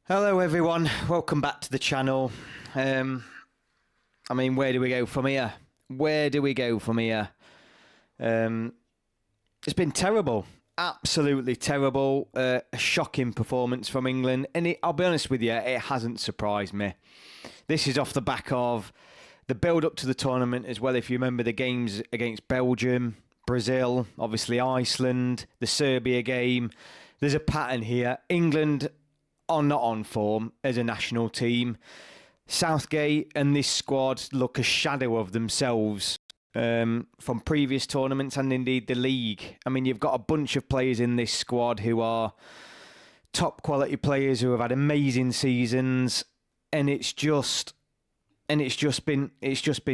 Hello everyone, welcome back to the channel. I mean, where do we go from here? Where do we go from here? It's been terrible, absolutely terrible. A shocking performance from England, and I'll be honest with you, it hasn't surprised me. This is off the back of the build-up to the tournament as well. If you remember the games against Belgium, Brazil, obviously Iceland, the Serbia game, there's a pattern here. England are not on form as a national team. Southgate and this squad look a shadow of themselves from previous tournaments and indeed the league. I mean, you've got a bunch of players in this squad who are top quality players who have had amazing seasons, and it's just been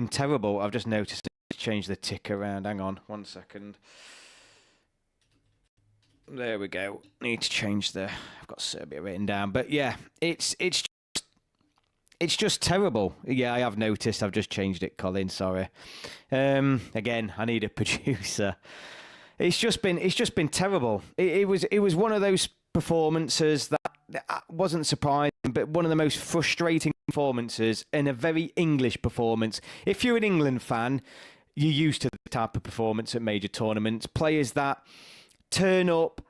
terrible. I've just noticed to change the tick around. Hang on 1 second. There we go. Need to change I've got Serbia written down, but yeah, it's just terrible. Yeah, I have noticed. I've just changed it, Colin. Sorry. Again, I need a producer. It's just been terrible. It was one of those performances that wasn't surprising, but one of the most frustrating performances and a very English performance. If you're an England fan, you're used to the type of performance at major tournaments. Players that turn up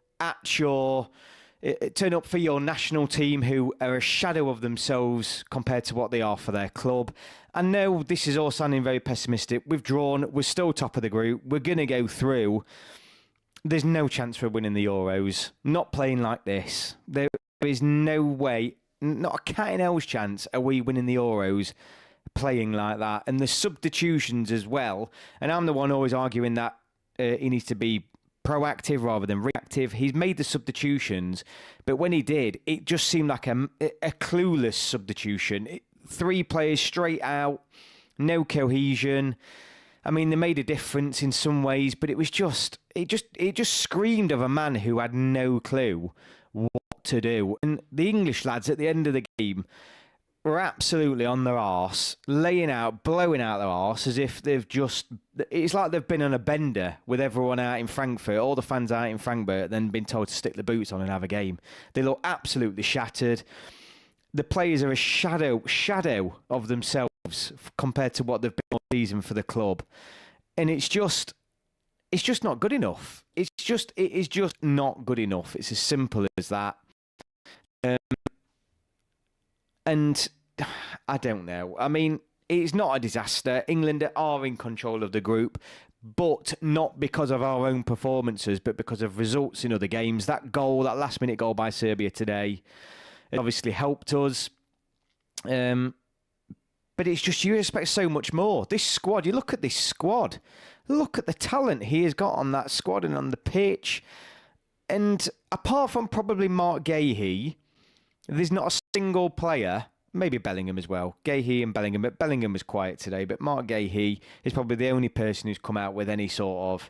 for your national team who are a shadow of themselves compared to what they are for their club. I know this is all sounding very pessimistic. We've drawn. We're still top of the group. We're going to go through. There's no chance for winning the Euros. Not playing like this. There is no way, not a cat in hell's chance, are we winning the Euros playing like that. And the substitutions as well. And I'm the one always arguing that he needs to be proactive rather than reactive. He's made the substitutions, but when he did, it just seemed like a clueless substitution. 3 players straight out, no cohesion. I mean, they made a difference in some ways, but it just screamed of a man who had no clue what to do. And the English lads at the end of the game were absolutely on their arse, blowing out their arse as if it's like they've been on a bender with everyone out in Frankfurt, all the fans out in Frankfurt, then been told to stick the boots on and have a game. They look absolutely shattered. The players are a shadow of themselves compared to what they've been all season for the club. And it's just not good enough. It is just not good enough. It's as simple as that. And I don't know. I mean, it's not a disaster. England are in control of the group, but not because of our own performances, but because of results in other games. That last-minute goal by Serbia today, it obviously helped us. But it's just, you expect so much more. This squad, you look at this squad. Look at the talent he has got on that squad and on the pitch. And apart from probably Mark Gahey, there's not a single player, maybe Bellingham as well, Gahey and Bellingham, but Bellingham was quiet today, but Mark Gahey is probably the only person who's come out with any sort of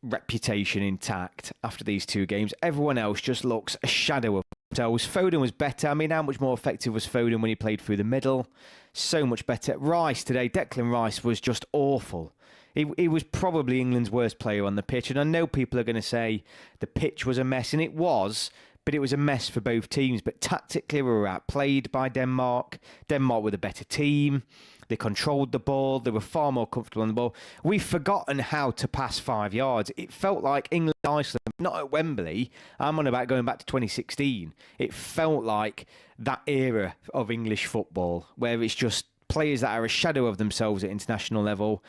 reputation intact after these 2 games. Everyone else just looks a shadow of themselves. Foden was better. I mean, how much more effective was Foden when he played through the middle? So much better. Rice today, Declan Rice was just awful. He was probably England's worst player on the pitch, and I know people are going to say the pitch was a mess, and it was, but it was a mess for both teams. But tactically, we were outplayed by Denmark. Denmark were the better team. They controlled the ball. They were far more comfortable on the ball. We've forgotten how to pass 5 yards. It felt like England-Iceland, not at Wembley. I'm on about going back to 2016. It felt like that era of English football where it's just players that are a shadow of themselves at international level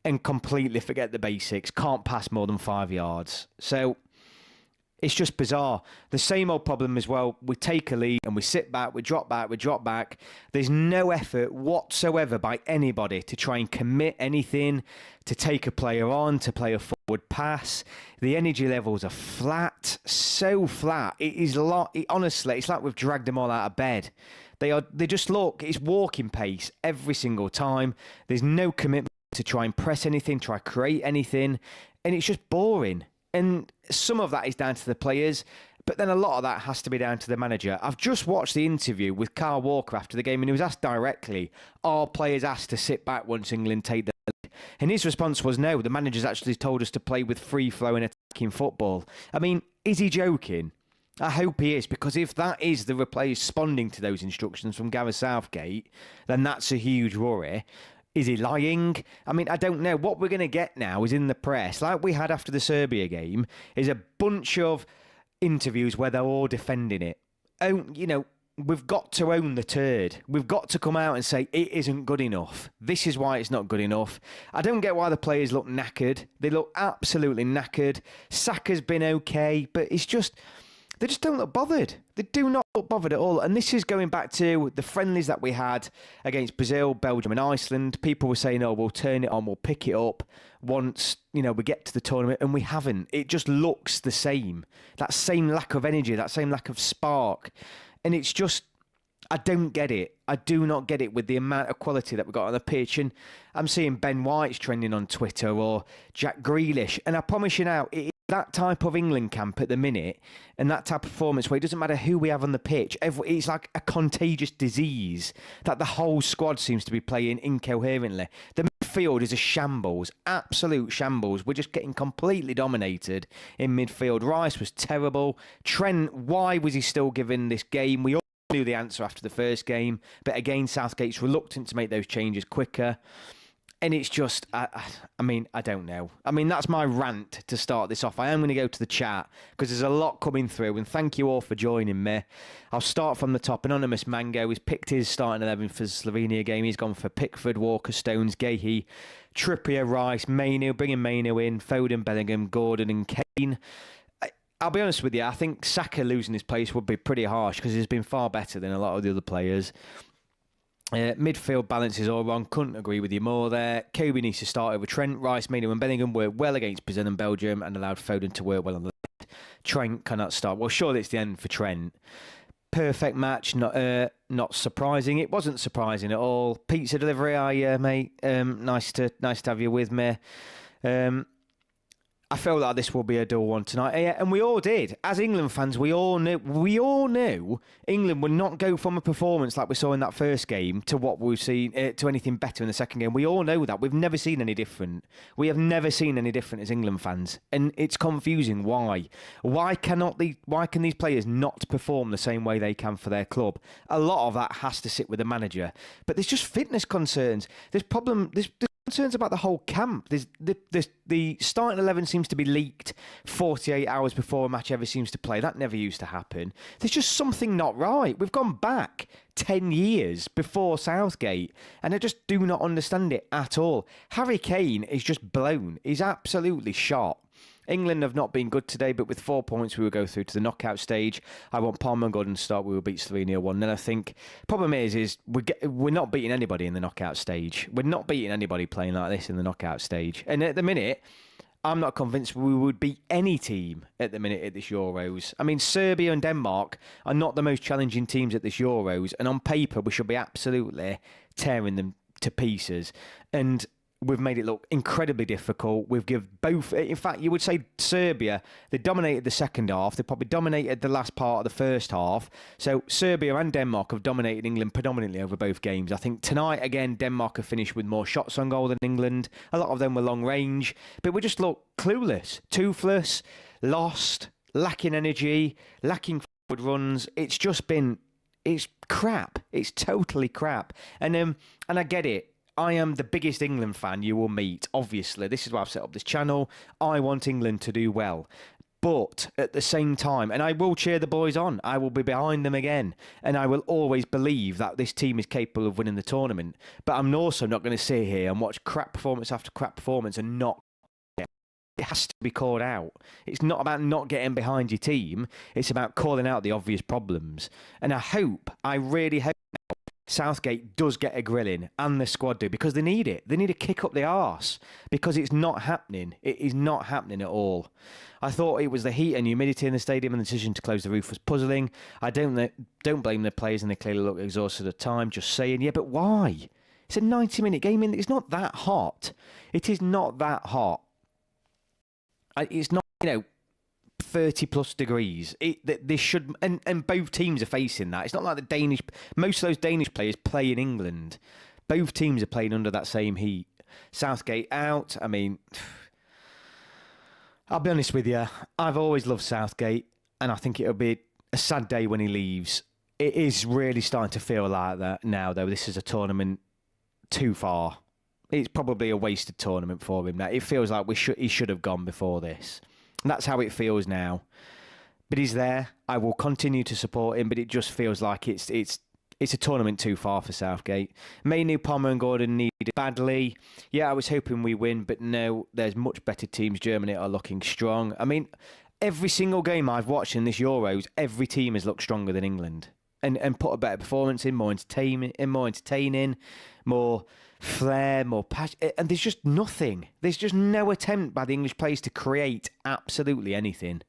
and completely forget the basics, can't pass more than 5 yards. So it's just bizarre. The same old problem as well. We take a lead and we sit back, we drop back. There's no effort whatsoever by anybody to try and commit anything, to take a player on, to play a forward pass. The energy levels are flat, so flat. Honestly, it's like we've dragged them all out of bed. They just look, it's walking pace every single time. There's no commitment to try and press anything, try to create anything, and it's just boring. And some of that is down to the players, but then a lot of that has to be down to the manager. I've just watched the interview with Carl Walker after the game, and he was asked directly, are players asked to sit back once England take the lead? And his response was, no, the manager's actually told us to play with free-flowing attacking football. I mean, is he joking? I hope he is, because if that is the replay responding to those instructions from Gareth Southgate, then that's a huge worry. Is he lying? I mean, I don't know. What we're going to get now is in the press, like we had after the Serbia game, is a bunch of interviews where they're all defending it. Oh, you know, we've got to own the turd. We've got to come out and say it isn't good enough. This is why it's not good enough. I don't get why the players look knackered. They look absolutely knackered. Saka's been okay, but it's just... They just don't look bothered. They do not look bothered at all. And this is going back to the friendlies that we had against Brazil, Belgium and Iceland. People were saying, oh, we'll turn it on, we'll pick it up once, you know, we get to the tournament, and we haven't. It just looks the same. That same lack of energy, that same lack of spark. And it's just, I don't get it. I do not get it with the amount of quality that we got on the pitch. And I'm seeing Ben White's trending on Twitter or Jack Grealish. And I promise you now, it is that type of England camp at the minute and that type of performance where it doesn't matter who we have on the pitch. It's like a contagious disease that the whole squad seems to be playing incoherently. The midfield is a shambles, absolute shambles. We're just getting completely dominated in midfield. Rice was terrible. Trent, why was he still given this game? We all knew the answer after the first game, but again, Southgate's reluctant to make those changes quicker. And it's just, I mean, I don't know. I mean, that's my rant to start this off. I am going to go to the chat because there's a lot coming through. And thank you all for joining me. I'll start from the top. Anonymous Mango, he's picked his starting 11 for the Slovenia game. He's gone for Pickford, Walker, Stones, Gahey, Trippier, Rice, Mainu, bringing Mainu in, Foden, Bellingham, Gordon and Kane. I'll be honest with you, I think Saka losing his place would be pretty harsh because he's been far better than a lot of the other players. Midfield balance is all wrong. Couldn't agree with you more there. Kobe needs to start over Trent. Rice, Mainu and Bellingham worked well against Brazil and Belgium and allowed Foden to work well on the left. Trent cannot start. Well, surely it's the end for Trent. Perfect match, not surprising. It wasn't surprising at all. Pizza delivery, mate. Nice to have you with me. I feel like this will be a dull one tonight. Yeah, and we all did. As England fans, we all knew England would not go from a performance like we saw in that first game to what we've seen, to anything better in the second game. We all know that. We've never seen any different. We have never seen any different as England fans. And it's confusing. Why? Why can these players not perform the same way they can for their club? A lot of that has to sit with the manager. But there's just fitness concerns. There's concerns about the whole camp. The starting 11 seems to be leaked 48 hours before a match ever seems to play. That never used to happen. There's just something not right. We've gone back 10 years before Southgate, and I just do not understand it at all. Harry Kane is just blown. He's absolutely shot. England have not been good today, but with 4 points, we will go through to the knockout stage. I want Palmer and Gordon to start. We will beat Slovenia 1-0. I think problem is we're not beating anybody in the knockout stage. We're not beating anybody playing like this in the knockout stage. And at the minute, I'm not convinced we would beat any team at the minute at this Euros. I mean, Serbia and Denmark are not the most challenging teams at this Euros. And on paper, we should be absolutely tearing them to pieces. And we've made it look incredibly difficult. We've given both... In fact, you would say Serbia, they dominated the second half. They probably dominated the last part of the first half. So Serbia and Denmark have dominated England predominantly over both games. I think tonight, again, Denmark have finished with more shots on goal than England. A lot of them were long range. But we just look clueless, toothless, lost, lacking energy, lacking forward runs. It's just been... It's crap. It's totally crap. And I get it. I am the biggest England fan you will meet, obviously. This is why I've set up this channel. I want England to do well. But at the same time, and I will cheer the boys on, I will be behind them again, and I will always believe that this team is capable of winning the tournament. But I'm also not going to sit here and watch crap performance after crap performance and not... It has to be called out. It's not about not getting behind your team. It's about calling out the obvious problems. And I really hope Southgate does get a grilling, and the squad do, because they need it. They need a kick up the arse, because it's not happening. It is not happening at all. I thought it was the heat and humidity in the stadium, and the decision to close the roof was puzzling. I don't blame the players, and they clearly look exhausted at the time. Just saying, yeah, but why? It's a 90-minute game, and it's not that hot. It is not that hot. It's not, 30 plus degrees. This should, and both teams are facing that. It's not like most of those Danish players play in England. Both teams are playing under that same heat. Southgate out. I mean, I'll be honest with you. I've always loved Southgate, and I think it'll be a sad day when he leaves. It is really starting to feel like that now, though. This is a tournament too far. It's probably a wasted tournament for him now. It feels like he should have gone before this. And that's how it feels now. But he's there. I will continue to support him, but it just feels like it's a tournament too far for Southgate. Mainly Palmer and Gordon need it badly. Yeah, I was hoping we win, but no, there's much better teams. Germany are looking strong. I mean, every single game I've watched in this Euros, every team has looked stronger than England and put a better performance in, more entertaining, more flair, more passion. And there's just nothing. There's just no attempt by the English players to create absolutely anything.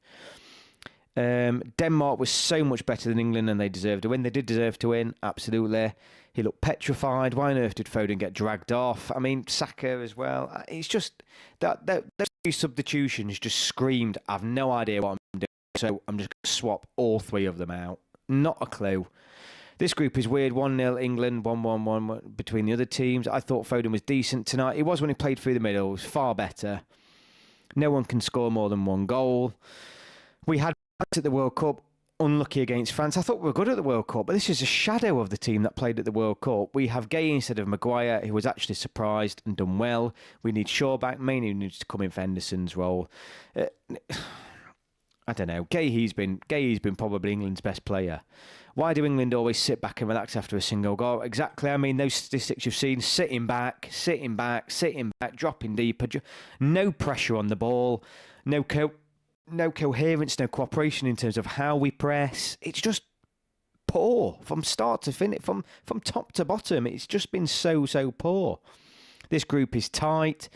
Denmark was so much better than England and they deserved to win. They did deserve to win, absolutely. He looked petrified. Why on earth did Foden get dragged off? I mean, Saka as well. It's just that those two substitutions just screamed, I've no idea what I'm doing, so I'm just going to swap all three of them out. Not a clue. This group is weird. 1-0 England, 1-1 between the other teams. I thought Foden was decent tonight. He was when he played through the middle. He was far better. No one can score more than one goal. We had at the World Cup, unlucky against France. I thought we were good at the World Cup, but this is a shadow of the team that played at the World Cup. We have Gay instead of Maguire, who was actually surprised and done well. We need Shaw back, mainly needs to come in for Henderson's role. I don't know. Gay's been probably England's best player. Why do England always sit back and relax after a single goal? Exactly. I mean, those statistics you've seen, sitting back, dropping deeper, no pressure on the ball, no coherence, no cooperation in terms of how we press. It's just poor from start to finish, from top to bottom. It's just been so poor. This group is tight.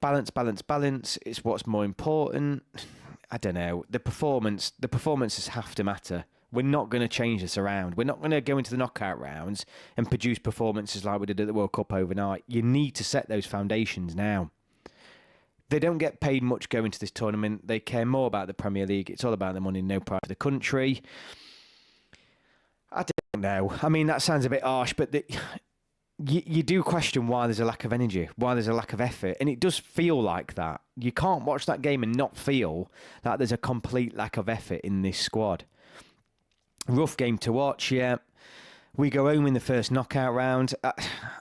Balance. It's what's more important. I don't know. The performances have to matter. We're not going to change this around. We're not going to go into the knockout rounds and produce performances like we did at the World Cup overnight. You need to set those foundations now. They don't get paid much going to this tournament. They care more about the Premier League. It's all about the money, no pride for the country. I don't know. I mean, that sounds a bit harsh, but you do question why there's a lack of energy, why there's a lack of effort, and it does feel like that. You can't watch that game and not feel that there's a complete lack of effort in this squad. Rough game to watch, yeah. We go home in the first knockout round.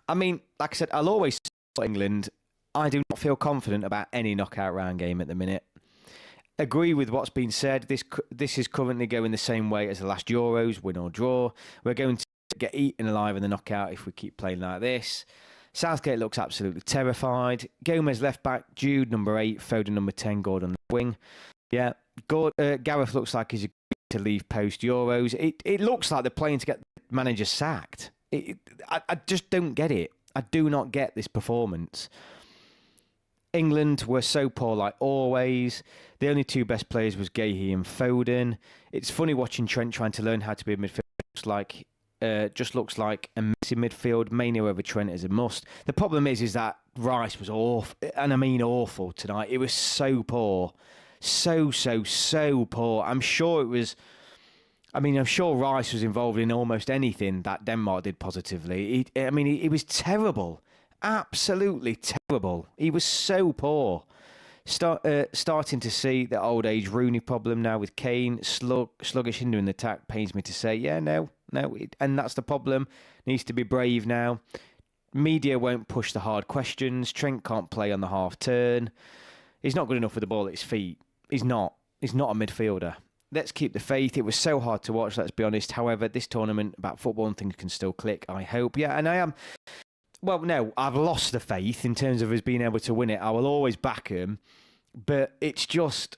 I mean, like I said, I'll always support England. I do not feel confident about any knockout round game at the minute. Agree with what's been said. This is currently going the same way as the last Euros, win or draw. We're going to get eaten alive in the knockout if we keep playing like this. Southgate looks absolutely terrified. Gomez left back, Jude number 8, Foden number 10, Gordon on the wing. Yeah, Gareth looks like he's agreed to leave post Euros. It looks like they're playing to get the manager sacked. I just don't get it. I do not get this performance. England were so poor like always. The only two best players was Gahey and Foden. It's funny watching Trent trying to learn how to be a midfielder. Just looks like a messy midfield. Mainly over Trent is a must. The problem is that Rice was awful, and I mean awful tonight. It was so poor. So poor. I'm sure Rice was involved in almost anything that Denmark did positively. He was terrible. Absolutely terrible. He was so poor. Starting to see the old age Rooney problem now with Kane. Sluggish hindering the attack, pains me to say. Yeah, no. And that's the problem. Needs to be brave now. Media won't push the hard questions. Trent can't play on the half turn. He's not good enough with the ball at his feet. He's not a midfielder. Let's keep the faith. It was so hard to watch, let's be honest. However, this tournament about football and things can still click, I hope. Yeah, and I am... Well, no, I've lost the faith in terms of us being able to win it. I will always back him. But it's just,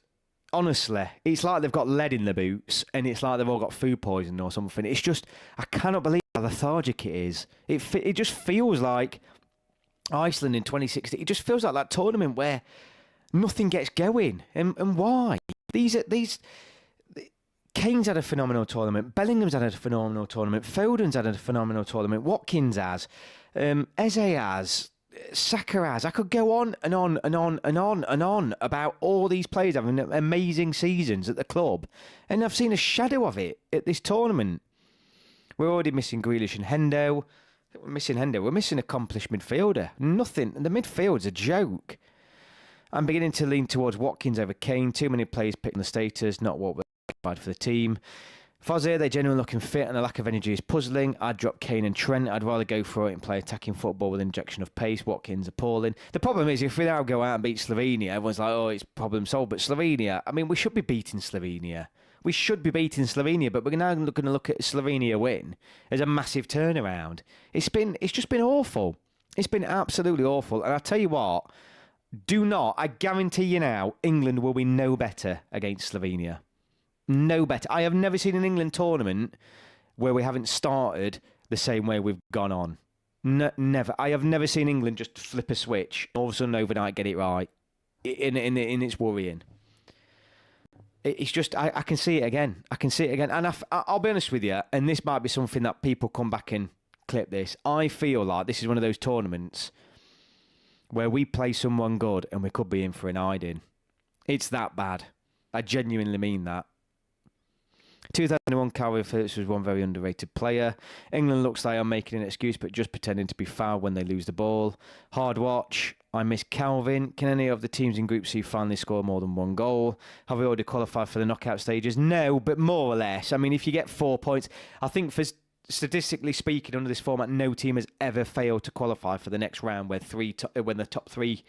honestly, it's like they've got lead in the boots and it's like they've all got food poisoning or something. It's just, I cannot believe how lethargic it is. It just feels like Iceland in 2016. It just feels like that tournament where nothing gets going. And why? Kane's had a phenomenal tournament. Bellingham's had a phenomenal tournament. Foden's had a phenomenal tournament. Watkins has. Eze has. Saka has. I could go on and on about all these players having amazing seasons at the club. And I've seen a shadow of it at this tournament. We're already missing Grealish and Hendo. We're missing Hendo. We're missing a accomplished midfielder. Nothing. The midfield's a joke. I'm beginning to lean towards Watkins over Kane. Too many players picking the status, not what we're bad for the team. Fozzie, they're genuinely looking fit and a lack of energy is puzzling. I'd drop Kane and Trent. I'd rather go for it and play attacking football with injection of pace. Watkins appalling. The problem is if we now go out and beat Slovenia, everyone's like, oh, it's problem solved. But Slovenia, I mean, we should be beating Slovenia. We should be beating Slovenia, but we're now going to look at Slovenia win as a massive turnaround. It's just been awful. It's been absolutely awful. And I tell you what, I guarantee you now, England will be no better against Slovenia. No better. I have never seen an England tournament where we haven't started the same way we've gone on. Never. I have never seen England just flip a switch, all of a sudden overnight get it right. It's worrying. It's just, I can see it again. And I'll be honest with you, and this might be something that people come back and clip this. I feel like this is one of those tournaments where we play someone good and we could be in for an hiding. It's that bad. I genuinely mean that. 2001 Calvin Phillips was one very underrated player. England looks like I'm making an excuse, but just pretending to be foul when they lose the ball. Hard watch. I miss Calvin. Can any of the teams in Group C finally score more than one goal? Have we already qualified for the knockout stages? No, but more or less. I mean, if you get 4 points, I think statistically speaking, under this format, no team has ever failed to qualify for the next round when the top three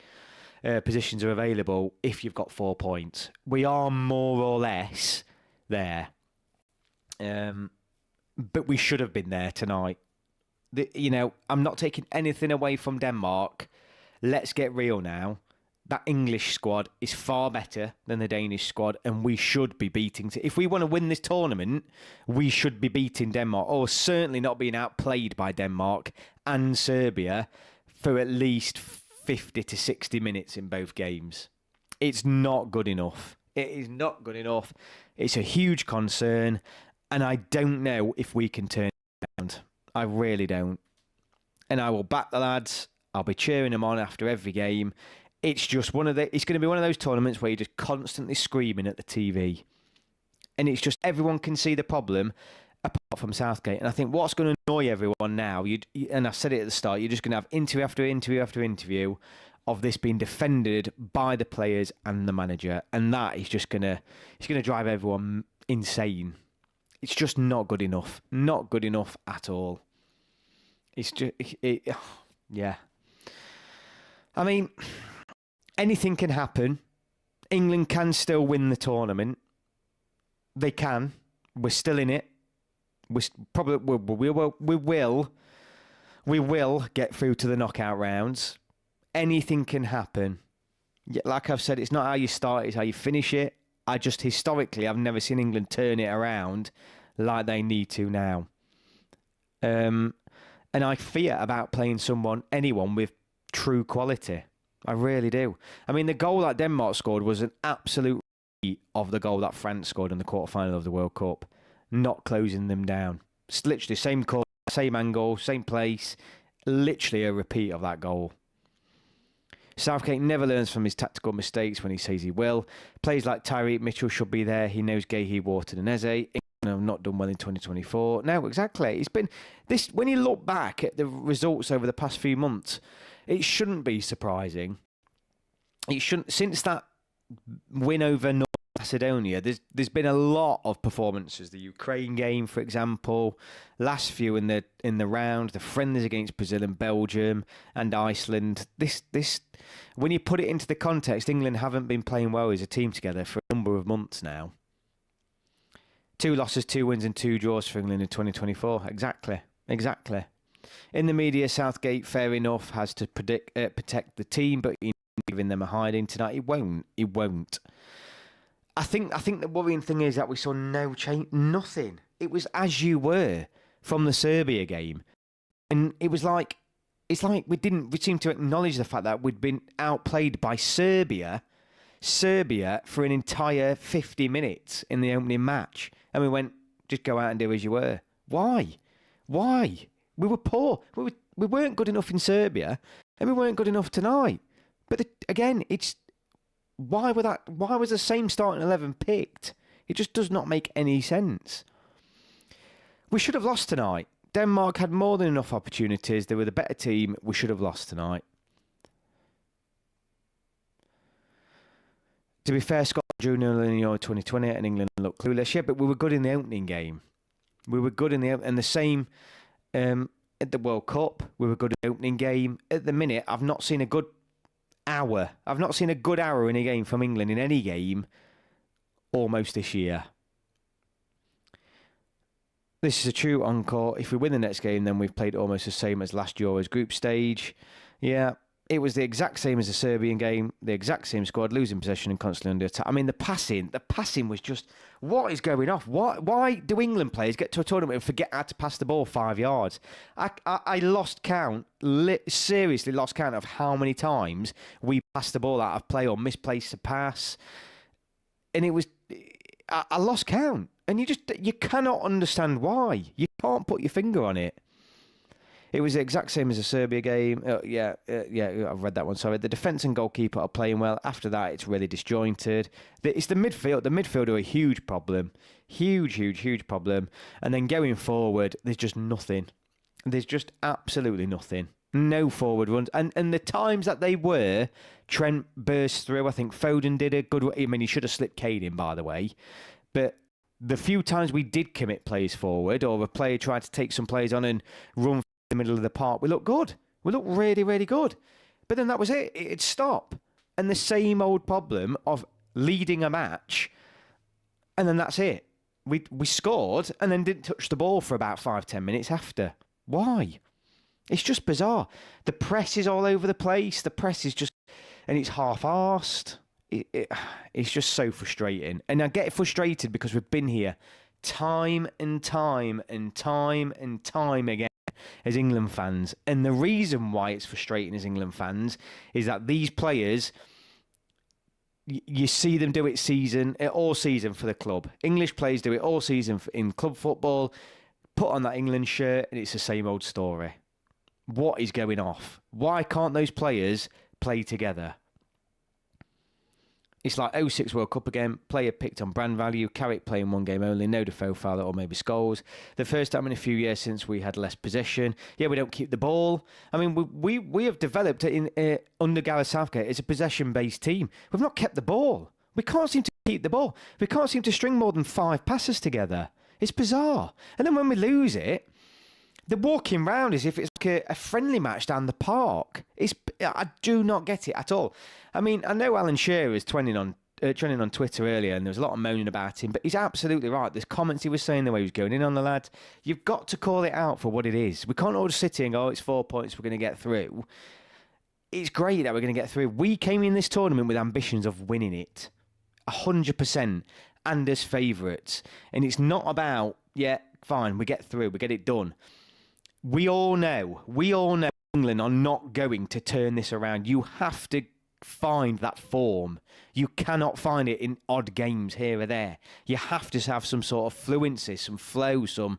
positions are available if you've got 4 points. We are more or less there. But we should have been there tonight. I'm not taking anything away from Denmark. Let's get real now. That English squad is far better than the Danish squad, and we should be beating... If we want to win this tournament, we should be beating Denmark, or certainly not being outplayed by Denmark and Serbia for at least 50 to 60 minutes in both games. It's not good enough. It is not good enough. It's a huge concern, and I don't know if we can turn it around. I really don't. And I will back the lads. I'll be cheering them on after every game. It's just it's going to be one of those tournaments where you're just constantly screaming at the TV. And it's just everyone can see the problem apart from Southgate. And I think what's going to annoy everyone now, and I said it at the start, you're just going to have interview after interview after interview of this being defended by the players and the manager. And that is just going to drive everyone insane. It's just not good enough. Not good enough at all. It's just... yeah. I mean, anything can happen. England can still win the tournament. They can. We're still in it. We will get through to the knockout rounds. Anything can happen. Like I've said, it's not how you start, it's how you finish it. Historically, I've never seen England turn it around like they need to now. And I fear about playing anyone with true quality. I really do. I mean, the goal that Denmark scored was an absolute repeat of the goal that France scored in the quarterfinal of the World Cup. Not closing them down. It's literally same call, same angle, same place. Literally a repeat of that goal. Southgate never learns from his tactical mistakes when he says he will. Players like Tyreek Mitchell should be there. He knows Gahey, Wharton and Eze. England have not done well in 2024. No, exactly. It's been this. When you look back at the results over the past few months, it shouldn't be surprising. It shouldn't. Since that win over North Macedonia, there's been a lot of performances. The Ukraine game, for example, last few in the round, the friendlies against Brazil and Belgium and Iceland. This when you put it into the context, England haven't been playing well as a team together for a number of months now. 2 losses, 2 wins and 2 draws for England in 2024. Exactly. In the media, Southgate, fair enough, has to protect the team, but he's giving them a hiding tonight. He won't. I think the worrying thing is that we saw no change, nothing. It was as you were from the Serbia game, and it's like we seemed to acknowledge the fact that we'd been outplayed by Serbia for an entire 50 minutes in the opening match, and we went, just go out and do as you were. Why? We were poor. We weren't good enough in Serbia, and we weren't good enough tonight. But again, it's why was the same starting 11 picked? It just does not make any sense. We should have lost tonight. Denmark had more than enough opportunities. They were the better team. We should have lost tonight. To be fair, Scotland drew 0 in Euro 2020 and England looked clueless. Yeah, but we were good in the opening game. We were good in the same at the World Cup. We were good in the opening game. At the minute, I've not seen a good hour. I've not seen a good hour in a game from England in any game almost this year. This is a true encore. If we win the next game, then we've played almost the same as last Euro's group stage. Yeah, it was the exact same as the Serbian game, the exact same squad, losing possession and constantly under attack. I mean, the passing was just, what is going off? Why do England players get to a tournament and forget how to pass the ball 5 yards? I lost count, seriously lost count of how many times we passed the ball out of play or misplaced a pass. And it was, I lost count. And you cannot understand why. You can't put your finger on it. It was the exact same as the Serbia game. Yeah, I've read that one. Sorry. The defence and goalkeeper are playing well. After that, it's really disjointed. It's the midfield. The midfield are a huge problem. Huge problem. And then going forward, there's just nothing. There's just absolutely nothing. No forward runs. And the times that they were, Trent burst through. I think Foden did a good... I mean, he should have slipped Kane in, by the way. But the few times we did commit plays forward, or a player tried to take some plays on and run the middle of the park, we looked good. We looked really good. But then that was it. It'd stop. And the same old problem of leading a match, and then that's it. We scored and then didn't touch the ball for about 5-10 minutes after. Why? It's just bizarre. The press is all over the place. The press is just... And it's half-arsed. It's just so frustrating. And I get frustrated because we've been here time and time again as England fans. And the reason why it's frustrating as England fans is that these players, you see them do it all season for the club. English players do it all season in club football, put on that England shirt, and it's the same old story. What is going off? Why can't those players play together? It's like 06 World Cup again, player picked on brand value, Carrick playing one game only, no Defoe, Fowler or maybe Scholes. The first time in a few years since we had less possession. Yeah, we don't keep the ball. I mean, we have developed it under Gareth Southgate as a possession-based team. We've not kept the ball. We can't seem to keep the ball. We can't seem to string more than 5 passes together. It's bizarre. And then when we lose it, they're walking round as if it's like a friendly match down the park. I do not get it at all. I mean, I know Alan Shearer was trending on Twitter earlier, and there was a lot of moaning about him, but he's absolutely right. There's comments he was saying the way he was going in on the lad. You've got to call it out for what it is. We can't all just sit here and go, it's 4 points, we're going to get through. It's great that we're going to get through. We came in this tournament with ambitions of winning it. 100%. And as favourites. And it's not about, yeah, fine, we get through, we get it done. We all know England are not going to turn this around. You have to find that form. You cannot find it in odd games here or there. You have to have some sort of fluency, some flow, some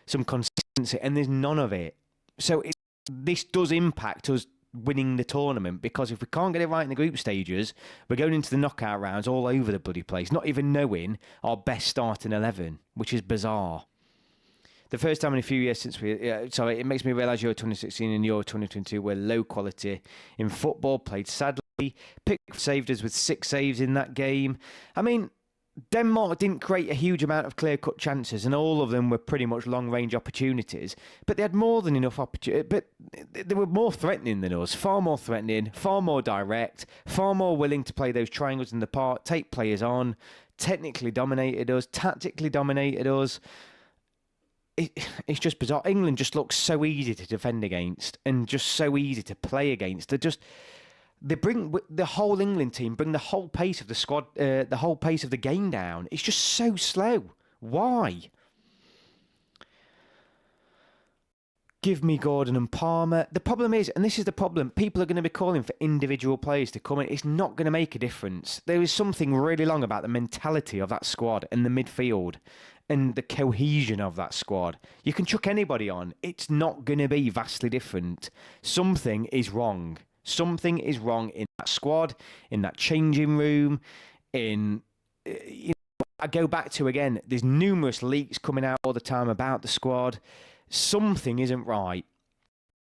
consistency, and there's none of it. So this does impact us winning the tournament, because if we can't get it right in the group stages, we're going into the knockout rounds all over the bloody place, not even knowing our best starting 11, which is bizarre. The first time in a few years since it makes me realise Euro 2016 and Euro 2022 were low quality in football, played sadly. Pickford saved us with 6 saves in that game. I mean, Denmark didn't create a huge amount of clear-cut chances, and all of them were pretty much long-range opportunities, but they had more than enough opportunity. But they were more threatening than us, far more threatening, far more direct, far more willing to play those triangles in the park, take players on, technically dominated us, tactically dominated us. It's just bizarre. England just looks so easy to defend against and just so easy to play against. They bring the whole England team, bring the whole pace of the squad, the whole pace of the game down. It's just so slow. Why? Give me Gordon and Palmer. The problem is, and this is the problem, people are going to be calling for individual players to come in. It's not going to make a difference. There is something really wrong about the mentality of that squad and the midfield and the cohesion of that squad. You can chuck anybody on. It's not going to be vastly different. Something is wrong. Something is wrong in that squad, in that changing room, I go back to, again, there's numerous leaks coming out all the time about the squad. something isn't right.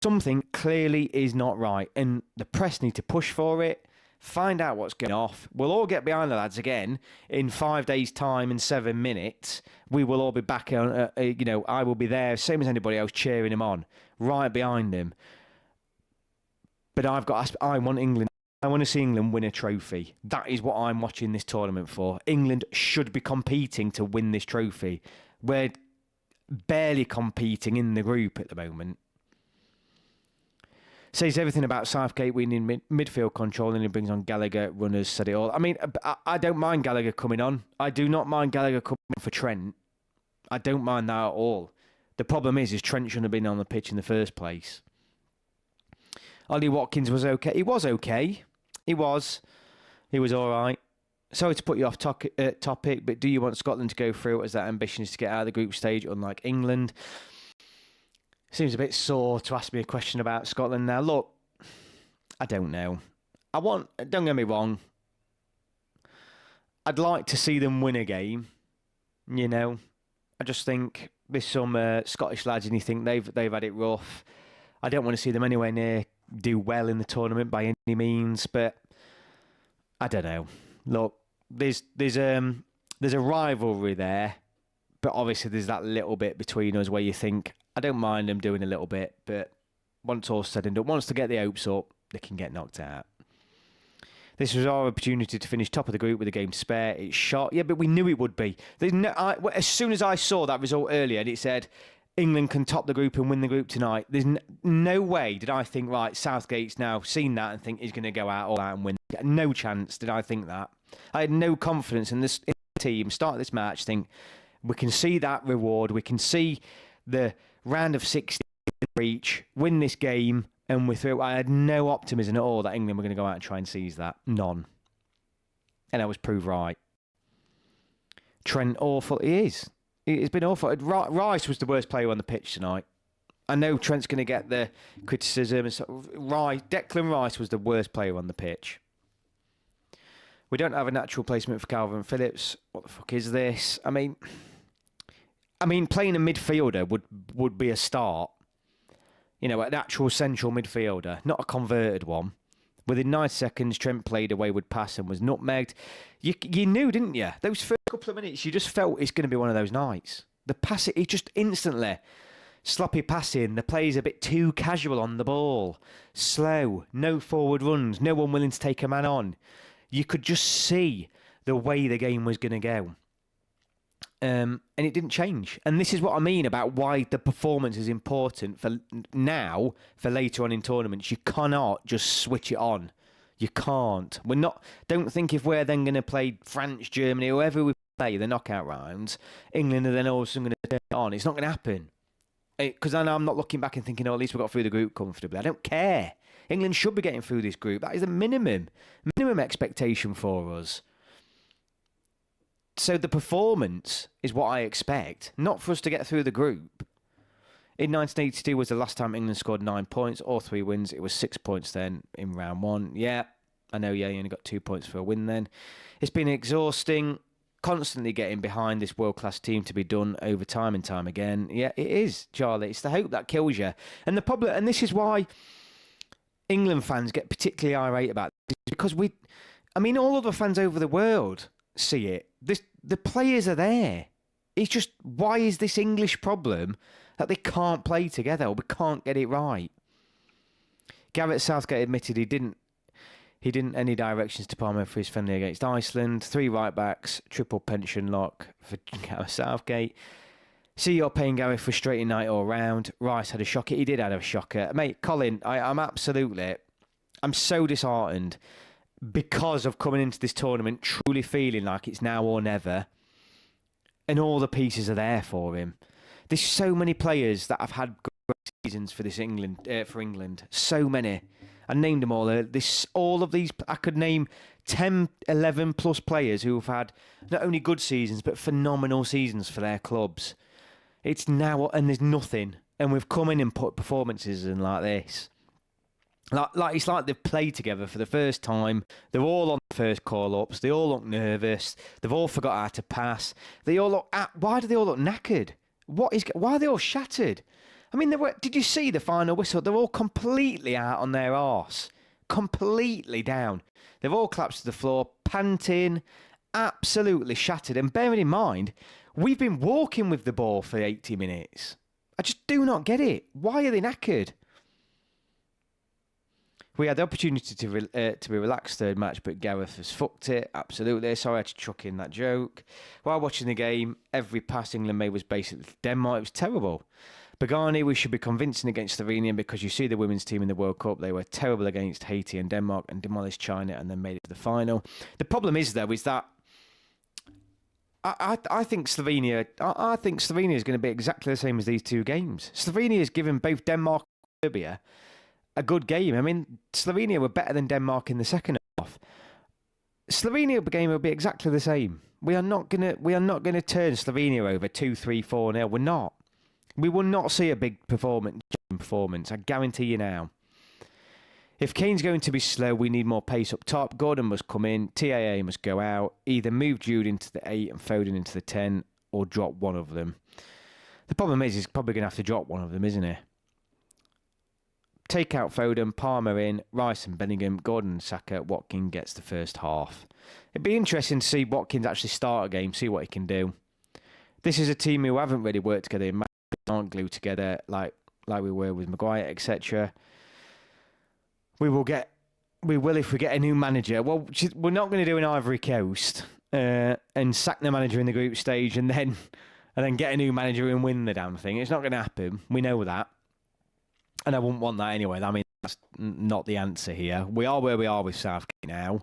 Something clearly is not right, and the press need to push for it, find out what's going off. We'll all get behind the lads again in 5 days' time and 7 minutes. We will all be back on, I will be there, same as anybody else, cheering him on, right behind him. But I want England. I want to see England win a trophy. That is what I'm watching this tournament for. England should be competing to win this trophy. We're barely competing in the group at the moment. Says everything about Southgate winning midfield control, and he brings on Gallagher, runners, said it all. I mean, I don't mind Gallagher coming on. I do not mind Gallagher coming on for Trent. I don't mind that at all. The problem is Trent shouldn't have been on the pitch in the first place. Ollie Watkins was okay. He was okay. He was all right. Sorry to put you off topic, but do you want Scotland to go through as their ambition is to get out of the group stage, unlike England? Seems a bit sore to ask me a question about Scotland now. Look, I don't know. Don't get me wrong, I'd like to see them win a game, you know. I just think there's some Scottish lads and you think they've had it rough. I don't want to see them anywhere near do well in the tournament by any means, but I don't know. Look, there's a rivalry there, but obviously there's that little bit between us where you think, I don't mind them doing a little bit, but once all said and done, once they get the hopes up, they can get knocked out. This was our opportunity to finish top of the group with a game to spare. It's shot. Yeah, but we knew it would be. As soon as I saw that result earlier and it said England can top the group and win the group tonight, there's no way did I think, right, Southgate's now seen that and think he's going to go all out and win. No chance did I think that. I had no confidence in the team. Start this match, think we can see that reward. We can see the round of 16 reach, win this game, and we're through. I had no optimism at all that England were going to go out and try and seize that. None. And I was proved right. Trent, awful. He is. It's been awful. Rice was the worst player on the pitch tonight. I know Trent's going to get the criticism. And Declan Rice was the worst player on the pitch. We don't have a natural placement for Calvin Phillips. What the fuck is this? I mean, playing a midfielder would be a start. You know, an actual central midfielder, not a converted one. Within 9 seconds, Trent played a wayward pass and was nutmegged. You knew, didn't you? Those first couple of minutes, you just felt it's going to be one of those nights. The pass, it just instantly, sloppy passing, the play's a bit too casual on the ball. Slow, no forward runs, no one willing to take a man on. You could just see the way the game was going to go. And it didn't change. And this is what I mean about why the performance is important for now, for later on in tournaments. You cannot just switch it on. You can't. Don't think if we're then going to play France, Germany, whoever we play, the knockout rounds, England are then all of a sudden going to turn it on. It's not going to happen. Because I know I'm not looking back and thinking, at least we got through the group comfortably. I don't care. England should be getting through this group. That is the minimum expectation for us. So the performance is what I expect, not for us to get through the group. In 1982 was the last time England scored 9 points, or 3 wins. It was 6 points then in round one. Yeah, I know, you only got 2 points for a win then. It's been exhausting, constantly getting behind this world-class team to be done over time and time again. Yeah, it is, Charlie. It's the hope that kills you. And the problem, and this is why England fans get particularly irate about this, because all other fans over the world see it. The players are there. It's just, why is this English problem that they can't play together or we can't get it right? Gareth Southgate admitted he didn't any directions to Palmer for his friendly against Iceland. 3 right backs, triple pension lock for Gareth Southgate. See, you're paying Gareth for frustrating night all round. Rice had a shocker. He did have a shocker. Mate, Colin, I'm so disheartened because of coming into this tournament truly feeling like it's now or never, and all the pieces are there for him. There's so many players that have had great seasons for England. So many. I named them all. All of these, I could name 10, 11 plus players who have had not only good seasons but phenomenal seasons for their clubs. It's now, and there's nothing, and we've come in and put performances in like this. Like it's like they've played together for the first time. They're all on the first call-ups. They all look nervous. They've all forgot how to pass. Why do they all look knackered? Why are they all shattered? I mean, did you see the final whistle? They're all completely out on their arse. Completely down. They've all collapsed to the floor, panting, absolutely shattered. And bearing in mind, we've been walking with the ball for 80 minutes. I just do not get it. Why are they knackered? We had the opportunity to be relaxed third match, but Gareth has fucked it. Absolutely. Sorry I had to chuck in that joke. While watching the game, every pass England made was basically Denmark. It was terrible. Bagani, we should be convincing against Slovenia because you see the women's team in the World Cup. They were terrible against Haiti and Denmark and demolished China and then made it to the final. The problem is, though, is that I think Slovenia is going to be exactly the same as these two games. Slovenia has given both Denmark and Serbia a good game. I mean, Slovenia were better than Denmark in the second half. Slovenia game will be exactly the same. We are not gonna turn Slovenia over 2-3-4-0. We're not. We will not see a big performance. I guarantee you now. If Kane's going to be slow, we need more pace up top. Gordon must come in. TAA must go out. Either move Jude into the 8 and Foden into the 10, or drop one of them. The problem is he's probably going to have to drop one of them, isn't he? Take out Foden, Palmer in, Rice and Bellingham, Gordon and Saka. Watkins gets the first half. It'd be interesting to see Watkins actually start a game, see what he can do. This is a team who haven't really worked together in matches, aren't glued together like we were with Maguire, etc. We will if we get a new manager. Well, we're not going to do an Ivory Coast and sack the manager in the group stage and then get a new manager and win the damn thing. It's not going to happen. We know that. And I wouldn't want that anyway. I mean, that's not the answer here. We are where we are with Southgate now.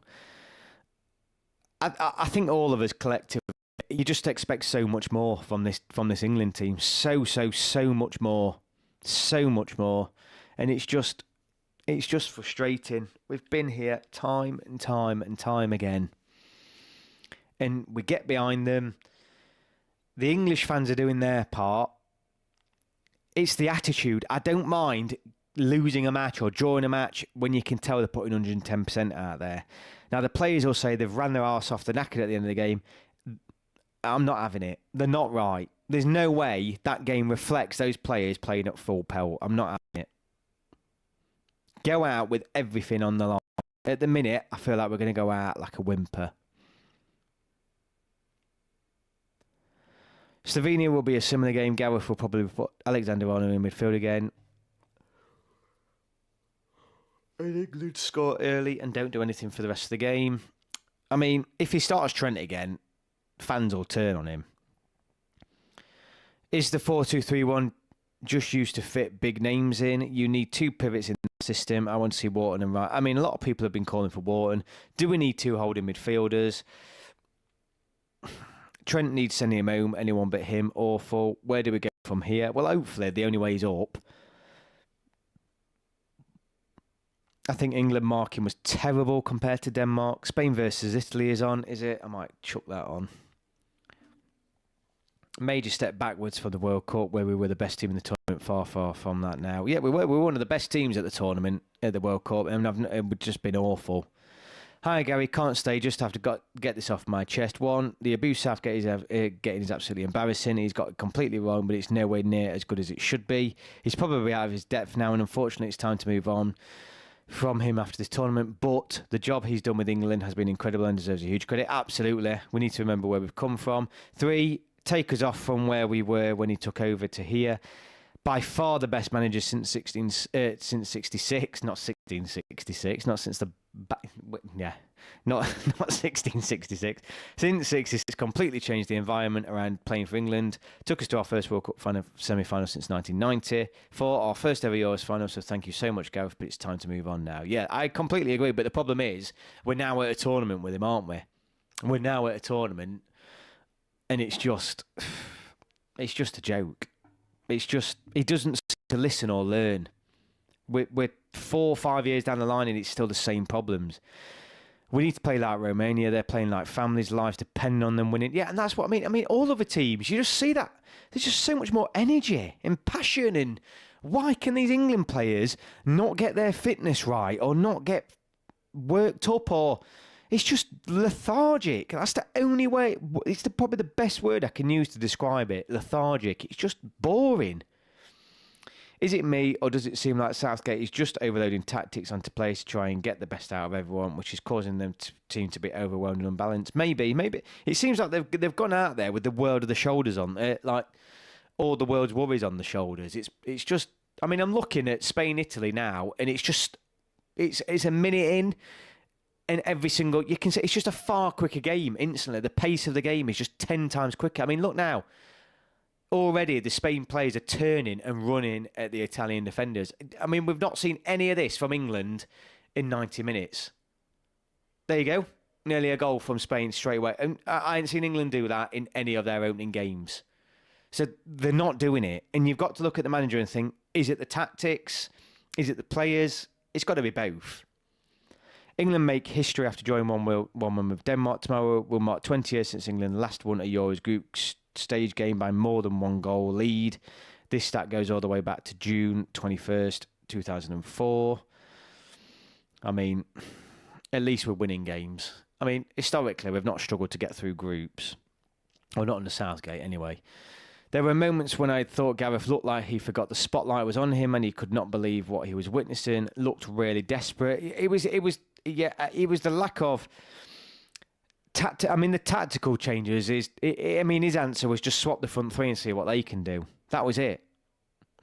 I think all of us collectively, you just expect so much more from this England team. So much more. So much more. And it's just frustrating. We've been here time and time again. And we get behind them. The English fans are doing their part. It's the attitude. I don't mind losing a match or drawing a match when you can tell they're putting 110% out there. Now, the players will say they've ran their arse off, they're knackered at the end of the game. I'm not having it. They're not right. There's no way that game reflects those players playing at full pelt. I'm not having it. Go out with everything on the line. At the minute, I feel like we're going to go out like a whimper. Slovenia will be a similar game. Gareth will probably put Alexander-Arnold in midfield again. And England score early and don't do anything for the rest of the game. I mean, if he starts Trent again, fans will turn on him. Is the 4-2-3-1 just used to fit big names in? You need two pivots in the system. I want to see Wharton and Wright. I mean, a lot of people have been calling for Wharton. Do we need two holding midfielders? Trent needs sending him home. Anyone but him. Awful. Where do we go from here? Well, hopefully the only way is up. I think England marking was terrible compared to Denmark. Spain versus Italy is on, is it? I might chuck that on. Major step backwards for the World Cup, where we were the best team in the tournament. Far from that now. Yeah, we were one of the best teams at the tournament, at the World Cup, and it's just been awful. Hi, Gary. Can't stay. Just have to get this off my chest. One, the abuse Southgate is getting is absolutely embarrassing. He's got it completely wrong, but it's nowhere near as good as it should be. He's probably out of his depth now, and unfortunately, it's time to move on from him after this tournament. But the job he's done with England has been incredible and deserves a huge credit. Absolutely. We need to remember where we've come from. 3, take us off from where we were when he took over to here. By far the best manager since 1666, not 1666, not since the not 1666. Since 66, completely changed the environment around playing for England. Took us to our first World Cup semi-final since 1990. For our first ever Euros final, so thank you so much, Gareth, but it's time to move on now. Yeah, I completely agree, but the problem is, we're now at a tournament with him, aren't we? We're now at a tournament, and it's just a joke. It's just, he doesn't seem to listen or learn. We're 4 or 5 years down the line and it's still the same problems. We need to play like Romania. They're playing like families, lives depend on them winning. Yeah, and that's what I mean. I mean, all other teams, you just see that. There's just so much more energy and passion. And why can these England players not get their fitness right or not get worked up or, It's just lethargic. That's the only way. It's probably the best word I can use to describe it. Lethargic. It's just boring. Is it me, or does it seem like Southgate is just overloading tactics onto players to try and get the best out of everyone, which is causing them to seem to be overwhelmed and unbalanced? Maybe. It seems like they've gone out there with the world of the shoulders on it, like all the world's worries on the shoulders. It's just. I mean, I'm looking at Spain, Italy now, and it's a minute in. And every single, you can say it's just a far quicker game instantly. The pace of the game is just 10 times quicker. I mean, look now. Already the Spain players are turning and running at the Italian defenders. I mean, we've not seen any of this from England in 90 minutes. There you go. Nearly a goal from Spain straight away. And I ain't seen England do that in any of their opening games. So they're not doing it. And you've got to look at the manager and think, is it the tactics? Is it the players? It's got to be both. England make history after drawing 1-1 with Denmark. Tomorrow will mark 20 years since England last won a Euros group stage game by more than one goal lead. This stat goes all the way back to June 21st, 2004. I mean, at least we're winning games. I mean, historically, we've not struggled to get through groups. Well, not under Southgate, anyway. There were moments when I thought Gareth looked like he forgot the spotlight was on him and he could not believe what he was witnessing. Looked really desperate. It was the lack of the tactical changes his answer was just swap the front three and see what they can do. That was it.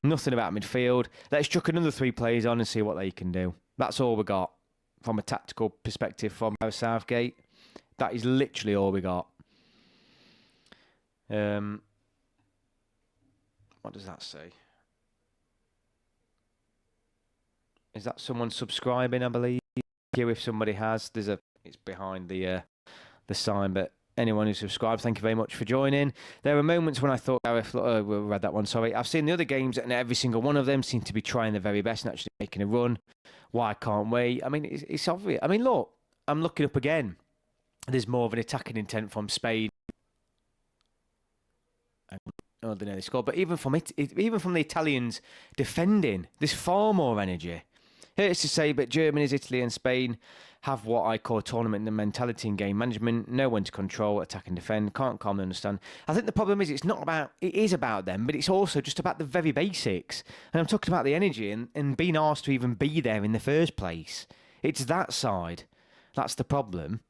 Nothing about midfield. Let's chuck another 3 players on and see what they can do. That's all we got from a tactical perspective from Southgate. That is literally all we got. What does that say? Is that someone subscribing, I believe? If somebody has, it's behind the sign, but anyone who subscribed, thank you very much for joining. There were moments when I thought Gareth, we read that one, sorry. I've seen the other games and every single one of them seem to be trying their very best and actually making a run. Why can't we? I mean, it's obvious. I mean, look, I'm looking up again. There's more of an attacking intent from Spain. Oh, they nearly scored, but even from the Italians defending, there's far more energy. It's to say, but Germany, Italy and Spain have what I call tournament mentality and game management. Know when to control, attack and defend. Can't calmly understand. I think the problem is it is about them, but it's also just about the very basics. And I'm talking about the energy and being asked to even be there in the first place. It's that side. That's the problem.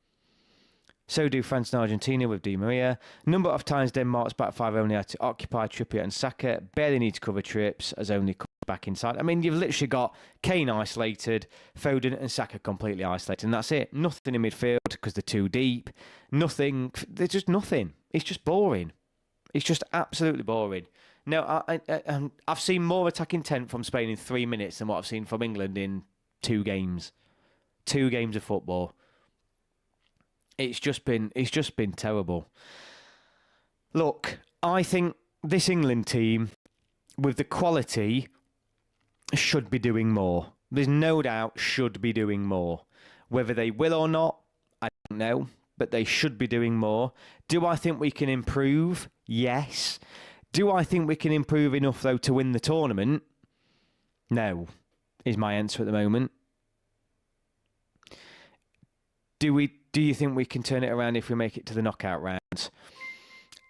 So do France and Argentina with Di Maria. Number of times Denmark's back 5 only had to occupy Trippier and Saka. Barely need to cover trips as only back inside. I mean, you've literally got Kane isolated, Foden and Saka completely isolated, and that's it. Nothing in midfield because they're too deep. Nothing. There's just nothing. It's just boring. It's just absolutely boring. No, I've seen more attack intent from Spain in 3 minutes than what I've seen from England in 2 games. 2 games of football. It's just been terrible. Look, I think this England team, with the quality, should be doing more. There's no doubt should be doing more. Whether they will or not, I don't know, but they should be doing more. Do I think we can improve? Yes. Do I think we can improve enough, though, to win the tournament? No, is my answer at the moment. Do you think we can turn it around if we make it to the knockout rounds?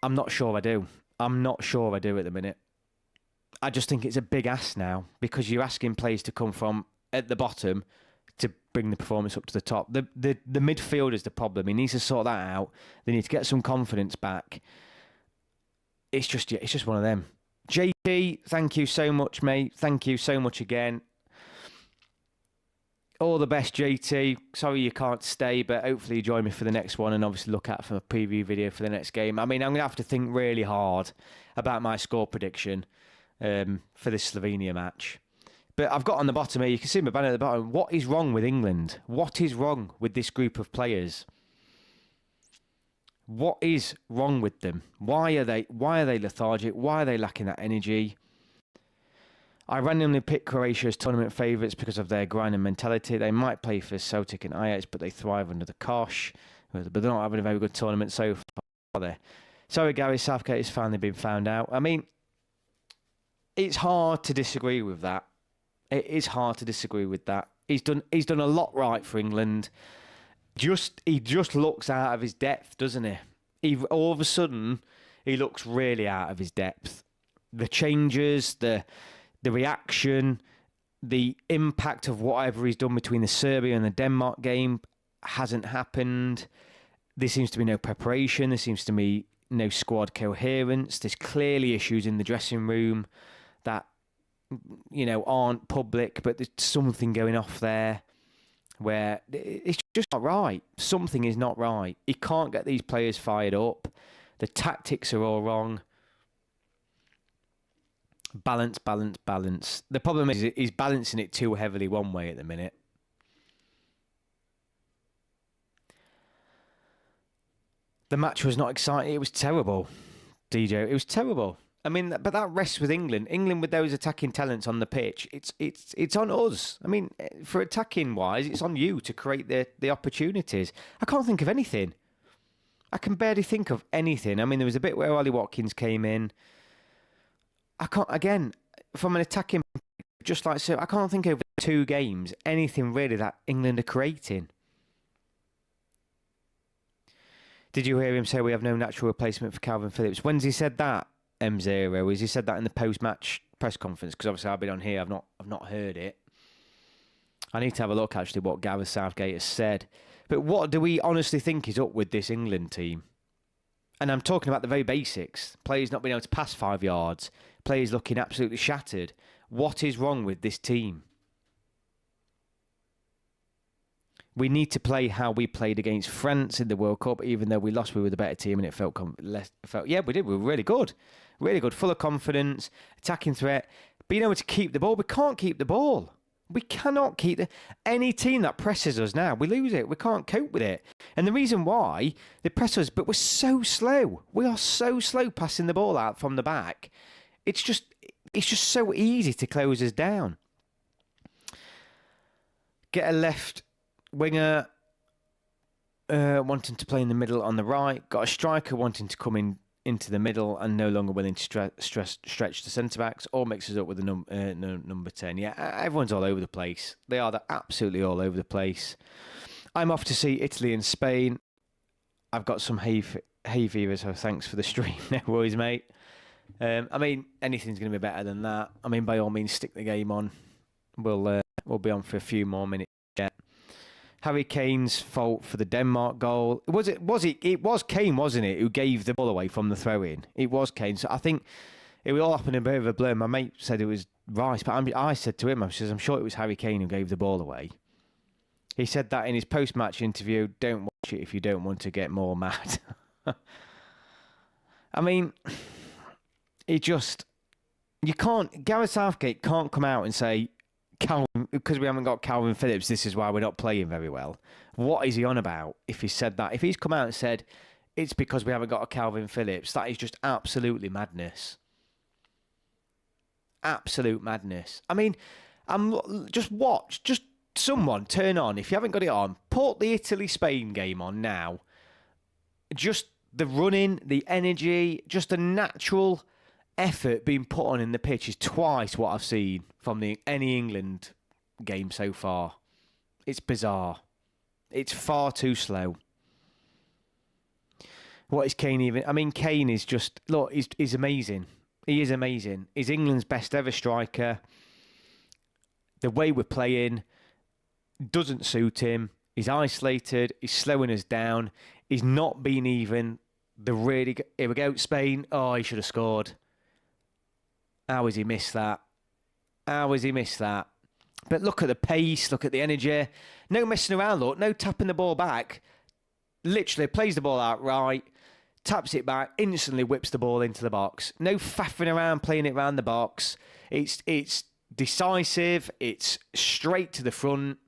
I'm not sure I do. I'm not sure I do at the minute. I just think it's a big ask now because you're asking players to come from at the bottom to bring the performance up to the top. The midfield is the problem. He needs to sort that out. They need to get some confidence back. It's just one of them. JT, thank you so much, mate. Thank you so much again. All the best, JT. Sorry you can't stay, but hopefully you join me for the next one and obviously look out for a preview video for the next game. I mean, I'm going to have to think really hard about my score prediction for this Slovenia match. But I've got on the bottom here, you can see my banner at the bottom. What is wrong with England? What is wrong with this group of players? What is wrong with them? Why are they lethargic? Why are they lacking that energy? I randomly picked Croatia as tournament favourites because of their grind and mentality. They might play for Celtic and Ajax, but they thrive under the Kosh. But they're not having a very good tournament so far, are they? Sorry, Gary Southgate has finally been found out. I mean, it's hard to disagree with that. It is hard to disagree with that. He's done a lot right for England. He just looks out of his depth, doesn't he? All of a sudden, he looks really out of his depth. The changes, the reaction, the impact of whatever he's done between the Serbia and the Denmark game hasn't happened. There seems to be no preparation. There seems to be no squad coherence. There's clearly issues in the dressing room that, aren't public, but there's something going off there where it's just not right. Something is not right. He can't get these players fired up. The tactics are all wrong. Balance, balance, balance. The problem is he's balancing it too heavily one way at the minute. The match was not exciting. It was terrible, DJ. It was terrible. I mean, but that rests with England. England with those attacking talents on the pitch. It's on us. I mean, for attacking wise, it's on you to create the opportunities. I can't think of anything. I can barely think of anything. I mean, there was a bit where Ollie Watkins came in. I can't, again, from an attacking, just like so, I can't think of 2 games, anything really that England are creating. Did you hear him say we have no natural replacement for Calvin Phillips? When's he said that, M0? Has he said that in the post-match press conference? Because obviously I've been on here, I've not heard it. I need to have a look, actually, what Gareth Southgate has said. But what do we honestly think is up with this England team? And I'm talking about the very basics. Players not being able to pass 5 yards. Players looking absolutely shattered. What is wrong with this team? We need to play how we played against France in the World Cup, even though we lost, we were the better team, and it felt yeah, we did. We were really good. Really good. Full of confidence, attacking threat, being able to keep the ball. We can't keep the ball. We cannot keep any team that presses us now, we lose it. We can't cope with it. And the reason why they press us, but we're so slow. We are so slow passing the ball out from the back. It's just so easy to close us down. Get a left winger wanting to play in the middle on the right. Got a striker wanting to come into the middle and no longer willing to stretch the centre-backs. All mixes up with the number 10. Yeah, everyone's all over the place. They are absolutely all over the place. I'm off to see Italy and Spain. I've got some hay fever, so thanks for the stream. No worries, mate. I mean, anything's going to be better than that. I mean, by all means, stick the game on. We'll be on for a few more minutes yet. Harry Kane's fault for the Denmark goal. It was Kane, wasn't it, who gave the ball away from the throw-in? It was Kane. So I think it all happened in a bit of a blur. My mate said it was Rice, but I said to him, I'm sure it was Harry Kane who gave the ball away. He said that in his post-match interview, don't watch it if you don't want to get more mad. I mean, Gareth Southgate can't come out and say, Calvin, because we haven't got Calvin Phillips, this is why we're not playing very well. What is he on about if he said that? If he's come out and said, it's because we haven't got a Calvin Phillips, that is just absolutely madness. Absolute madness. I mean, just someone turn on, if you haven't got it on, put the Italy-Spain game on now. Just the running, the energy, just the natural effort being put on in the pitch is twice what I've seen from any England game so far. It's bizarre. It's far too slow. What is Kane even? I mean, Kane is just, look, he's amazing. He is amazing. He's England's best ever striker. The way we're playing doesn't suit him. He's isolated. He's slowing us down. He's not been even here we go, Spain. Oh, he should have scored. How has he missed that? How has he missed that? But look at the pace, look at the energy. No messing around, look. No tapping the ball back. Literally plays the ball out right, taps it back, instantly whips the ball into the box. No faffing around playing it around the box. It's decisive. It's straight to the front.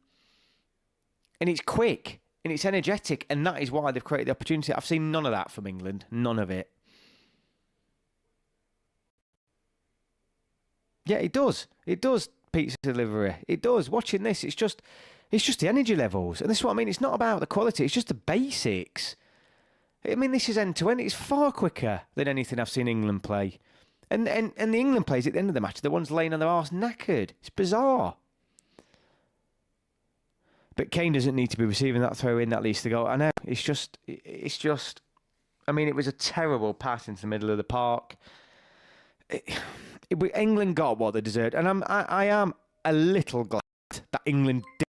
And it's quick. And it's energetic. And that is why they've created the opportunity. I've seen none of that from England. None of it. Yeah, it does. It does, pizza delivery. It does. Watching this, it's just the energy levels. And this is what I mean. It's not about the quality. It's just the basics. I mean, this is end-to-end. It's far quicker than anything I've seen England play. And the England players at the end of the match, the ones laying on their arse knackered. It's bizarre. But Kane doesn't need to be receiving that throw in that leads to goal. I know, it's just, I mean, it was a terrible pass into the middle of the park. England got what they deserved. And I am a little glad that England did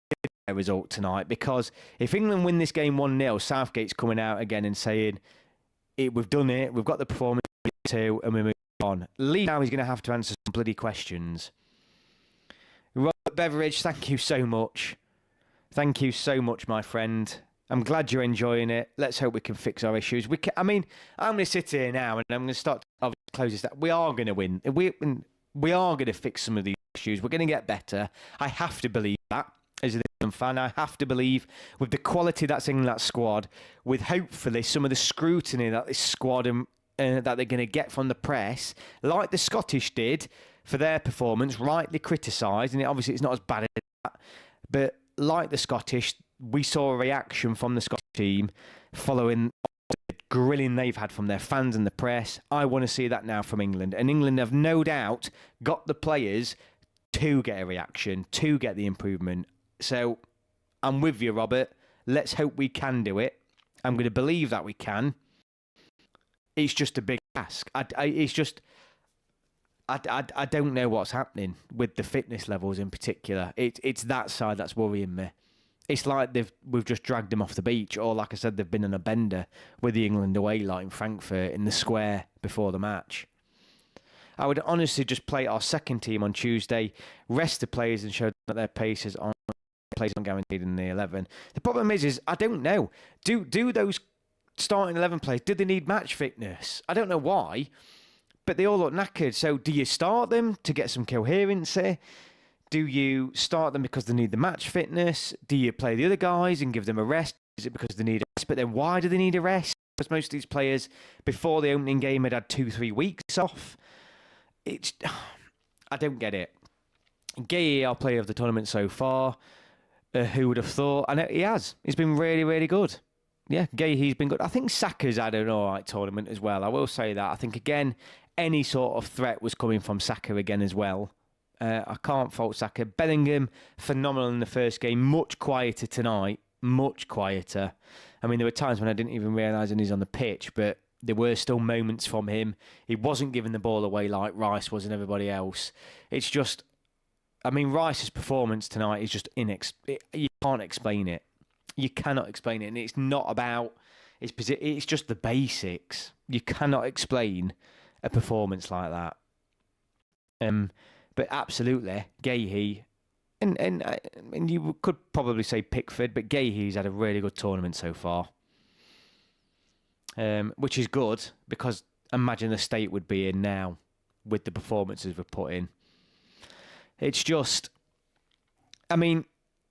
a result tonight, because if England win this game 1-0, Southgate's coming out again and saying, we've done it, we've got the performance too, and we're moving on. Lee now is going to have to answer some bloody questions. Robert Beveridge, thank you so much. Thank you so much, my friend. I'm glad you're enjoying it. Let's hope we can fix our issues. I mean, I'm going to sit here now and I'm going to start to close this down. We are going to win. We are going to fix some of these issues. We're going to get better. I have to believe that as an England fan. I have to believe with the quality that's in that squad, with hopefully some of the scrutiny that this squad and that they're going to get from the press, like the Scottish did for their performance, rightly criticised, and obviously it's not as bad as that, but like the Scottish, we saw a reaction from the Scottish team following the grilling they've had from their fans and the press. I want to see that now from England. And England have no doubt got the players to get a reaction, to get the improvement. So I'm with you, Robert. Let's hope we can do it. I'm going to believe that we can. It's just a big ask. I don't know what's happening with the fitness levels in particular. It's that side that's worrying me. It's like we've just dragged them off the beach, or like I said, they've been on a bender with the England away lot in Frankfurt in the square before the match. I would honestly just play our second team on Tuesday, rest the players and show them that their pace is on guaranteed in the 11. The problem is I don't know. Do those starting 11 players, do they need match fitness? I don't know why, but they all look knackered. So do you start them to get some coherency? Do you start them because they need the match fitness? Do you play the other guys and give them a rest? Is it because they need a rest? But then why do they need a rest? Because most of these players, before the opening game, had 2-3 weeks off. I don't get it. Gay, our player of the tournament so far. Who would have thought? And he has. He's been really, really good. Yeah, Gay, he's been good. I think Saka's had an all right tournament as well. I will say that. I think, again, any sort of threat was coming from Saka again as well. I can't fault Saka. Bellingham, phenomenal in the first game. Much quieter tonight. Much quieter. I mean, there were times when I didn't even realise he's on the pitch, but there were still moments from him. He wasn't giving the ball away like Rice was and everybody else. It's just, I mean, Rice's performance tonight is just you can't explain it. You cannot explain it. And it's not about his position. It's just the basics. You cannot explain a performance like that. But absolutely, Gahey, and you could probably say Pickford, but Gahey's had a really good tournament so far, which is good, because imagine the state would be in now with the performances we've put in. It's just, I mean,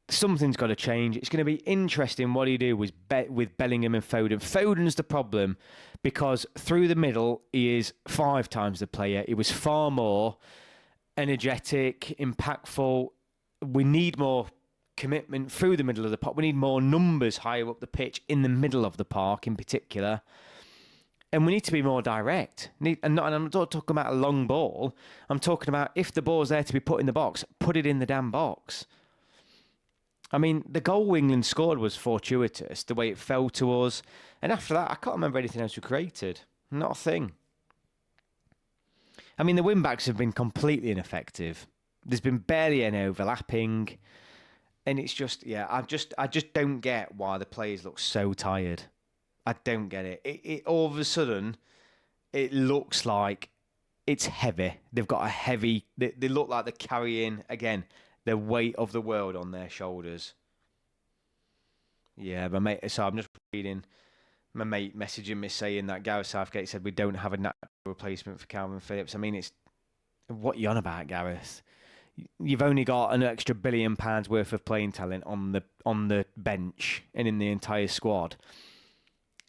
something's got to change. It's going to be interesting what he do with Bellingham and Foden. Foden's the problem, because through the middle, he is 5 times the player. He was far more energetic, impactful. We need more commitment through the middle of the park. We need more numbers higher up the pitch, in the middle of the park in particular. And we need to be more direct. And I'm not talking about a long ball. I'm talking about, if the ball's there to be put in the box, put it in the damn box. I mean, the goal England scored was fortuitous, the way it fell to us. And after that, I can't remember anything else we created. Not a thing. I mean, the wing-backs have been completely ineffective. There's been barely any overlapping. And it's just, yeah, I just don't get why the players look so tired. I don't get it. It all of a sudden, it looks like it's heavy. They've got a heavy, they look like they're carrying, again, the weight of the world on their shoulders. Yeah, my mate, so I'm just reading my mate messaging me saying that Gareth Southgate said we don't have a natural replacement for Calvin Phillips. I mean, it's, what are you on about, Gareth? You've only got an extra £1 billion worth of playing talent on the bench and in the entire squad.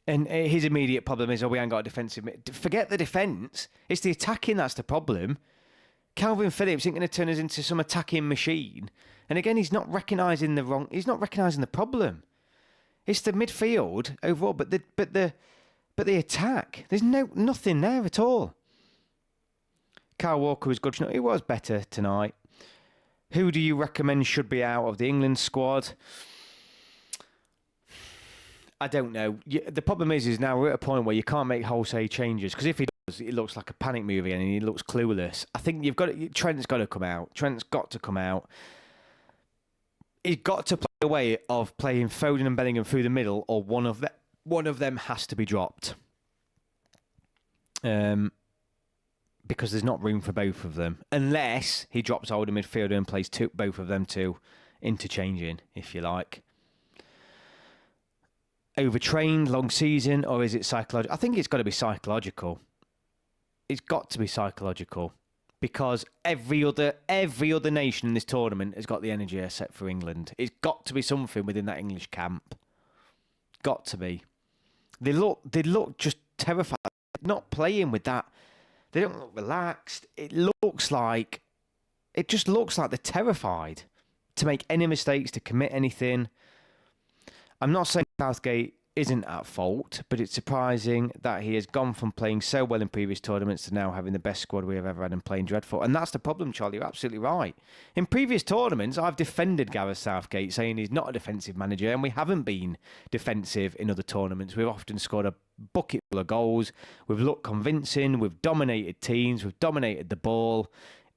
And his immediate problem is, we ain't got a defensive. Forget the defence. It's the attacking that's the problem. Calvin Phillips isn't going to turn us into some attacking machine. And again, he's not recognising the problem. It's the midfield overall, but the attack. There's nothing there at all. Kyle Walker was good. He was better tonight. Who do you recommend should be out of the England squad? I don't know. The problem is now we're at a point where you can't make wholesale changes, because if he does, it looks like a panic movie and he looks clueless. I think Trent's got to come out. Trent's got to come out. He's got to play a way of playing Foden and Bellingham through the middle, or one of them has to be dropped. Because there's not room for both of them, unless he drops older midfielder and plays both of them two interchanging, if you like. Overtrained, long season, or is it psychological? I think it's got to be psychological. It's got to be psychological, because every other nation in this tournament has got the energy except for England. It's got to be something within that English camp. Got to be. They look just terrified. Not playing with that. They don't look relaxed. It just looks like they're terrified to make any mistakes, to commit anything. I'm not saying Southgate isn't at fault, but it's surprising that he has gone from playing so well in previous tournaments to now having the best squad we have ever had and playing dreadful. And that's the problem, Charlie. You're absolutely right. In previous tournaments, I've defended Gareth Southgate, saying he's not a defensive manager, and we haven't been defensive in other tournaments. We've often scored a bucket full of goals. We've looked convincing. We've dominated teams. We've dominated the ball.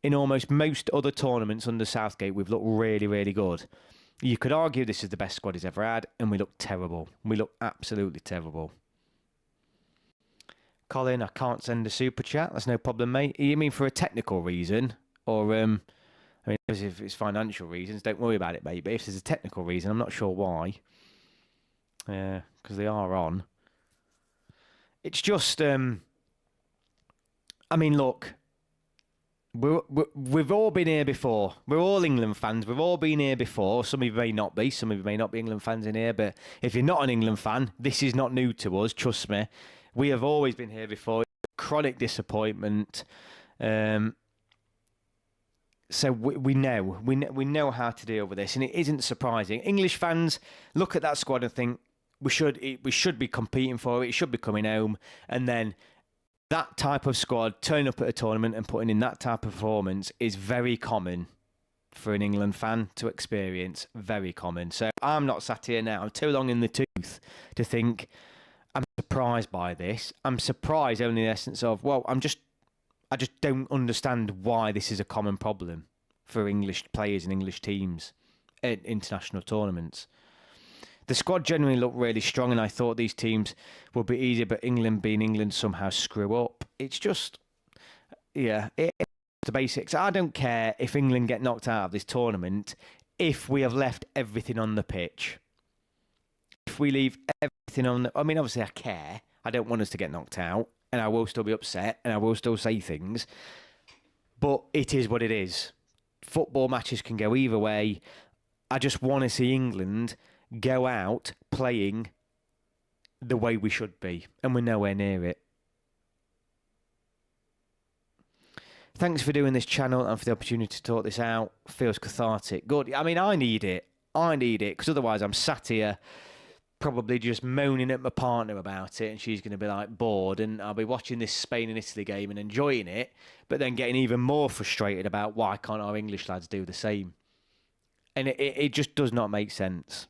In almost most other tournaments under Southgate, we've looked really, really good. You could argue this is the best squad he's ever had, and we look terrible. We look absolutely terrible. Colin, I can't send a super chat. That's no problem, mate. You mean for a technical reason? Or, I mean, if it's financial reasons, don't worry about it, mate. But if there's a technical reason, I'm not sure why. Because they are on. It's just, I mean, look. We've all been here before. We're all England fans. We've all been here before. Some of you may not be. Some of you may not be England fans in here. But if you're not an England fan, this is not new to us. Trust me. We have always been here before. Chronic disappointment. So we know how to deal with this, and it isn't surprising. English fans look at that squad and think we should be competing for it. It should be coming home, and then that type of squad turning up at a tournament and putting in that type of performance is very common for an England fan to experience. Very common. So I'm not sat here now. I'm too long in the tooth to think I'm surprised by this. I'm surprised only in the essence of, well, I just don't understand why this is a common problem for English players and English teams at international tournaments. The squad generally looked really strong, and I thought these teams would be easier, but England being England somehow screw up. It's just, it's the basics. I don't care if England get knocked out of this tournament if we have left everything on the pitch. If we leave everything on the... I mean, obviously I care. I don't want us to get knocked out, and I will still be upset, and I will still say things. But it is what it is. Football matches can go either way. I just want to see England go out playing the way we should be, and we're nowhere near it. Thanks for doing this channel and for the opportunity to talk this out. Feels cathartic. Good. I mean, I need it, because otherwise I'm sat here probably just moaning at my partner about it, and she's going to be like bored, and I'll be watching this Spain and Italy game and enjoying it, but then getting even more frustrated about why can't our English lads do the same. And it just does not make sense.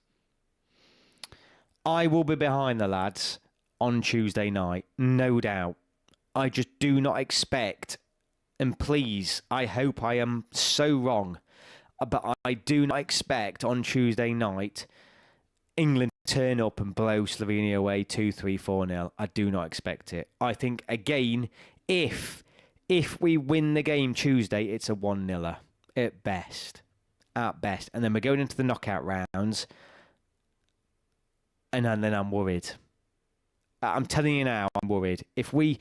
I will be behind the lads on Tuesday night, no doubt. I just do not expect, and please, I hope I am so wrong, but I do not expect on Tuesday night England to turn up and blow Slovenia away 2-3, 4-0. I do not expect it. I think, again, if we win the game Tuesday, it's a 1-0 at best. At best. And then we're going into the knockout rounds, and then I'm worried. I'm telling you now, I'm worried. If we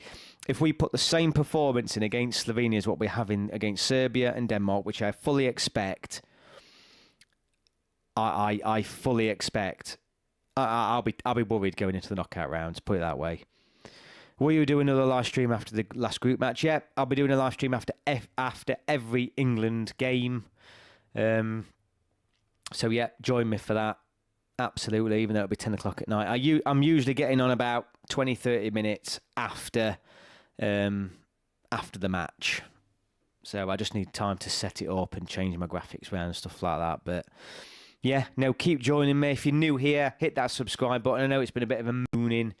put the same performance in against Slovenia as what we're having against Serbia and Denmark, which I fully expect, I fully expect, I'll be worried going into the knockout rounds. Put it that way. Will you do another live stream after the last group match? Yeah, I'll be doing a live stream after every England game. So yeah, join me for that. Absolutely, even though it'll be 10 o'clock at night. I'm usually getting on about 20-30 minutes after the match. So I just need time to set it up and change my graphics around and stuff like that. But Yeah, no, keep joining me. If you're new here, hit that subscribe button. I know it's been a bit of a mooning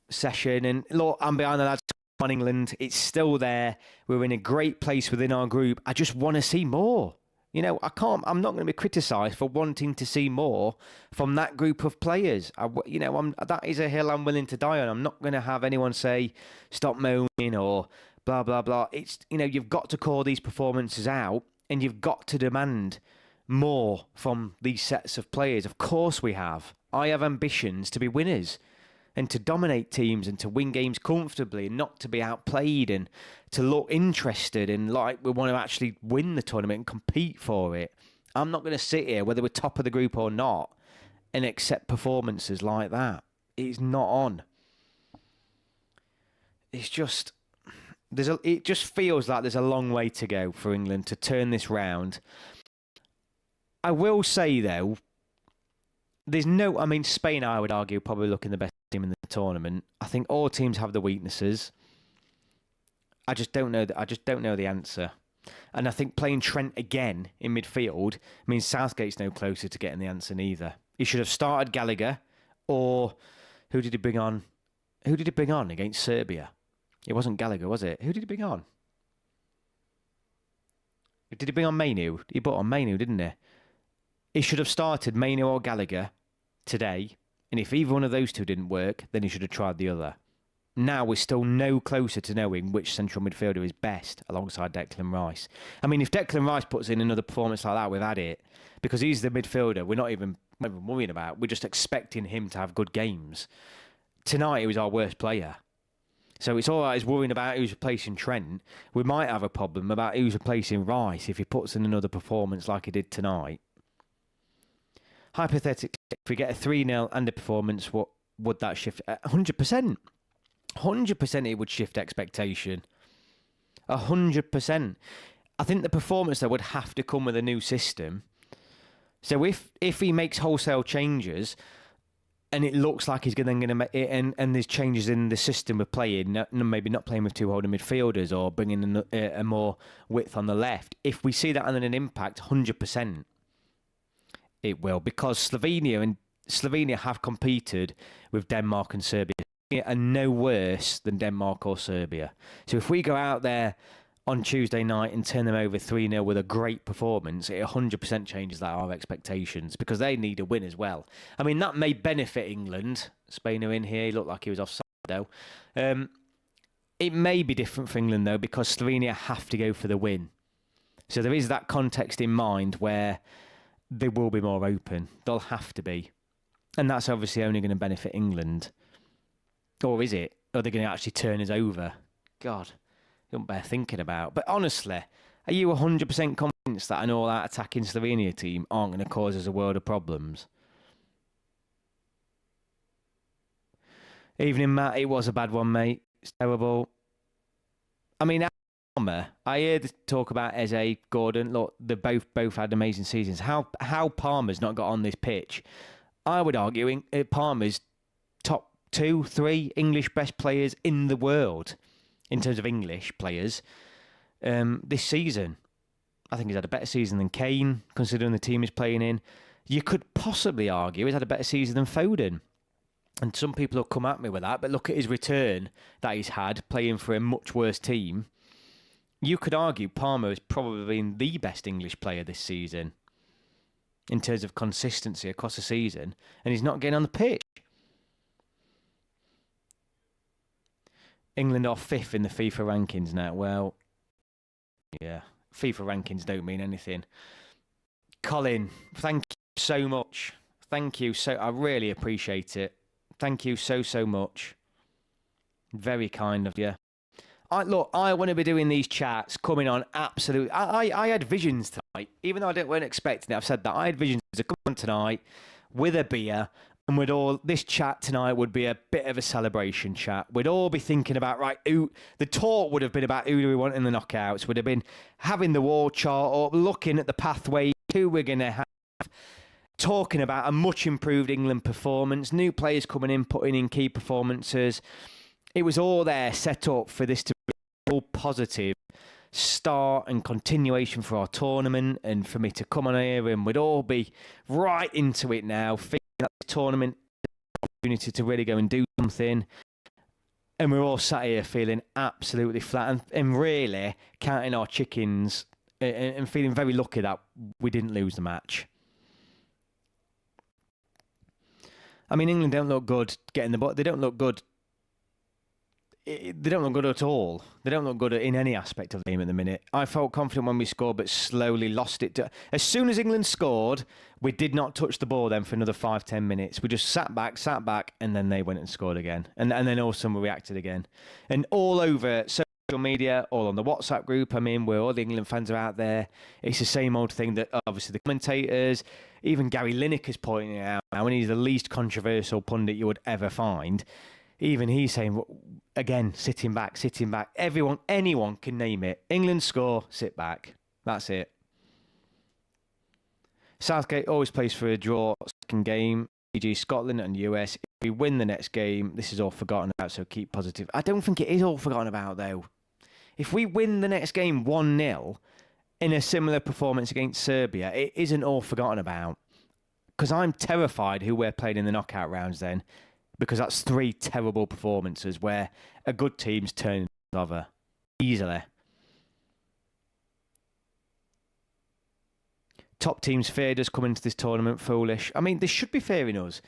session. And look, I'm behind the lads on England. It's still there. We're in a great place within our group. I just want to see more. You know, I'm not going to be criticised for wanting to see more from that group of players. That is a hill I'm willing to die on. I'm not going to have anyone say, stop moaning or blah, blah, blah. You've got to call these performances out and you've got to demand more from these sets of players. Of course we have. I have ambitions to be winners and to dominate teams and to win games comfortably and not to be outplayed and to look interested and like we want to actually win the tournament and compete for it. I'm not going to sit here, whether we're top of the group or not, and accept performances like that. It's not on. It's just... it just feels like there's a long way to go for England to turn this round. I will say, though, Spain, I would argue, probably looking the best team in the tournament. I think all teams have the weaknesses. I just don't know the answer. And I think playing Trent again in midfield means Southgate's no closer to getting the answer neither. He should have started Gallagher, or who did he bring on? Who did he bring on against Serbia? It wasn't Gallagher, was it? Who did he bring on? Did he bring on Mainu? He brought on Mainu, didn't he? He should have started Mainu or Gallagher today, and if either one of those two didn't work, then he should have tried the other. Now we're still no closer to knowing which central midfielder is best alongside Declan Rice. I mean, if Declan Rice puts in another performance like that, we've had it. Because he's the midfielder we're not even worrying about. We're just expecting him to have good games. Tonight, he was our worst player. So it's all right, he's worrying about who's replacing Trent. We might have a problem about who's replacing Rice if he puts in another performance like he did tonight. Hypothetically, if we get a 3-0 and a performance, what would that shift? 100%. 100% it would shift expectation. 100%. I think the performance, though, would have to come with a new system. So if he makes wholesale changes and it looks like he's going to make it, and there's changes in the system of playing, maybe not playing with two holding midfielders or bringing in a more width on the left, if we see that and then an impact, 100%. It will, because Slovenia have competed with Denmark and Serbia and no worse than Denmark or Serbia. So if we go out there on Tuesday night and turn them over 3-0 with a great performance, it 100% changes our expectations because they need a win as well. I mean, that may benefit England. Spain are in here. He looked like he was offside, though. It may be different for England, though, because Slovenia have to go for the win. So there is that context in mind where they will be more open. They'll have to be. And that's obviously only going to benefit England. Or is it? Or are they going to actually turn us over? God, don't bear thinking about. But honestly, are you 100% convinced that an all-out attacking Slovenia team aren't going to cause us a world of problems? Evening, Matt. It was a bad one, mate. It's terrible. I mean, I heard talk about Eze, Gordon. Look, they both had amazing seasons. How Palmer's not got on this pitch? I would argue Palmer's top 2, 3 English best players in the world in terms of English players this season. I think he's had a better season than Kane, considering the team he's playing in. You could possibly argue he's had a better season than Foden. And some people will come at me with that, but look at his return that he's had playing for a much worse team. You could argue Palmer has probably been the best English player this season in terms of consistency across the season, and he's not getting on the pitch. England are 5th in the FIFA rankings now. Well, yeah, FIFA rankings don't mean anything. Colin, thank you so much. Thank you. I really appreciate it. Thank you so much. Very kind of you. I want to be doing these chats, coming on absolutely. I had visions tonight, even though I weren't expecting it. I've said that. I had visions to come on tonight with a beer, and this chat tonight would be a bit of a celebration chat. We'd all be thinking about, the talk would have been about who do we want in the knockouts. Would have been having the war chart up, looking at the pathway, who we're going to have, talking about a much improved England performance, new players coming in, putting in key performances. It was all there set up for this to be all positive start and continuation for our tournament, and for me to come on here and we'd all be right into it now, thinking that the tournament is an opportunity to really go and do something. And we're all sat here feeling absolutely flat and really counting our chickens and feeling very lucky that we didn't lose the match. I mean, England don't look good getting the ball. They don't look good. They don't look good at all. They don't look good in any aspect of the game at the minute. I felt confident when we scored, but slowly lost it. As soon as England scored, we did not touch the ball then for another 5-10 minutes. We just sat back, and then they went and scored again. And then all of a sudden we reacted again. And all over social media, all on the WhatsApp group, I mean, where all the England fans are out there, it's the same old thing that obviously the commentators, even Gary Lineker is pointing it out now, and he's the least controversial pundit you would ever find. Even he's saying, again, sitting back. Anyone can name it. England score, sit back. That's it. Southgate always plays for a draw second game. e.g. Scotland and US. If we win the next game, this is all forgotten about, so keep positive. I don't think it is all forgotten about, though. If we win the next game 1-0 in a similar performance against Serbia, it isn't all forgotten about. Because I'm terrified who we're playing in the knockout rounds then. Because that's 3 terrible performances where a good team's turned over easily. Top teams feared us coming into this tournament, foolish. I mean, they should be fearing us.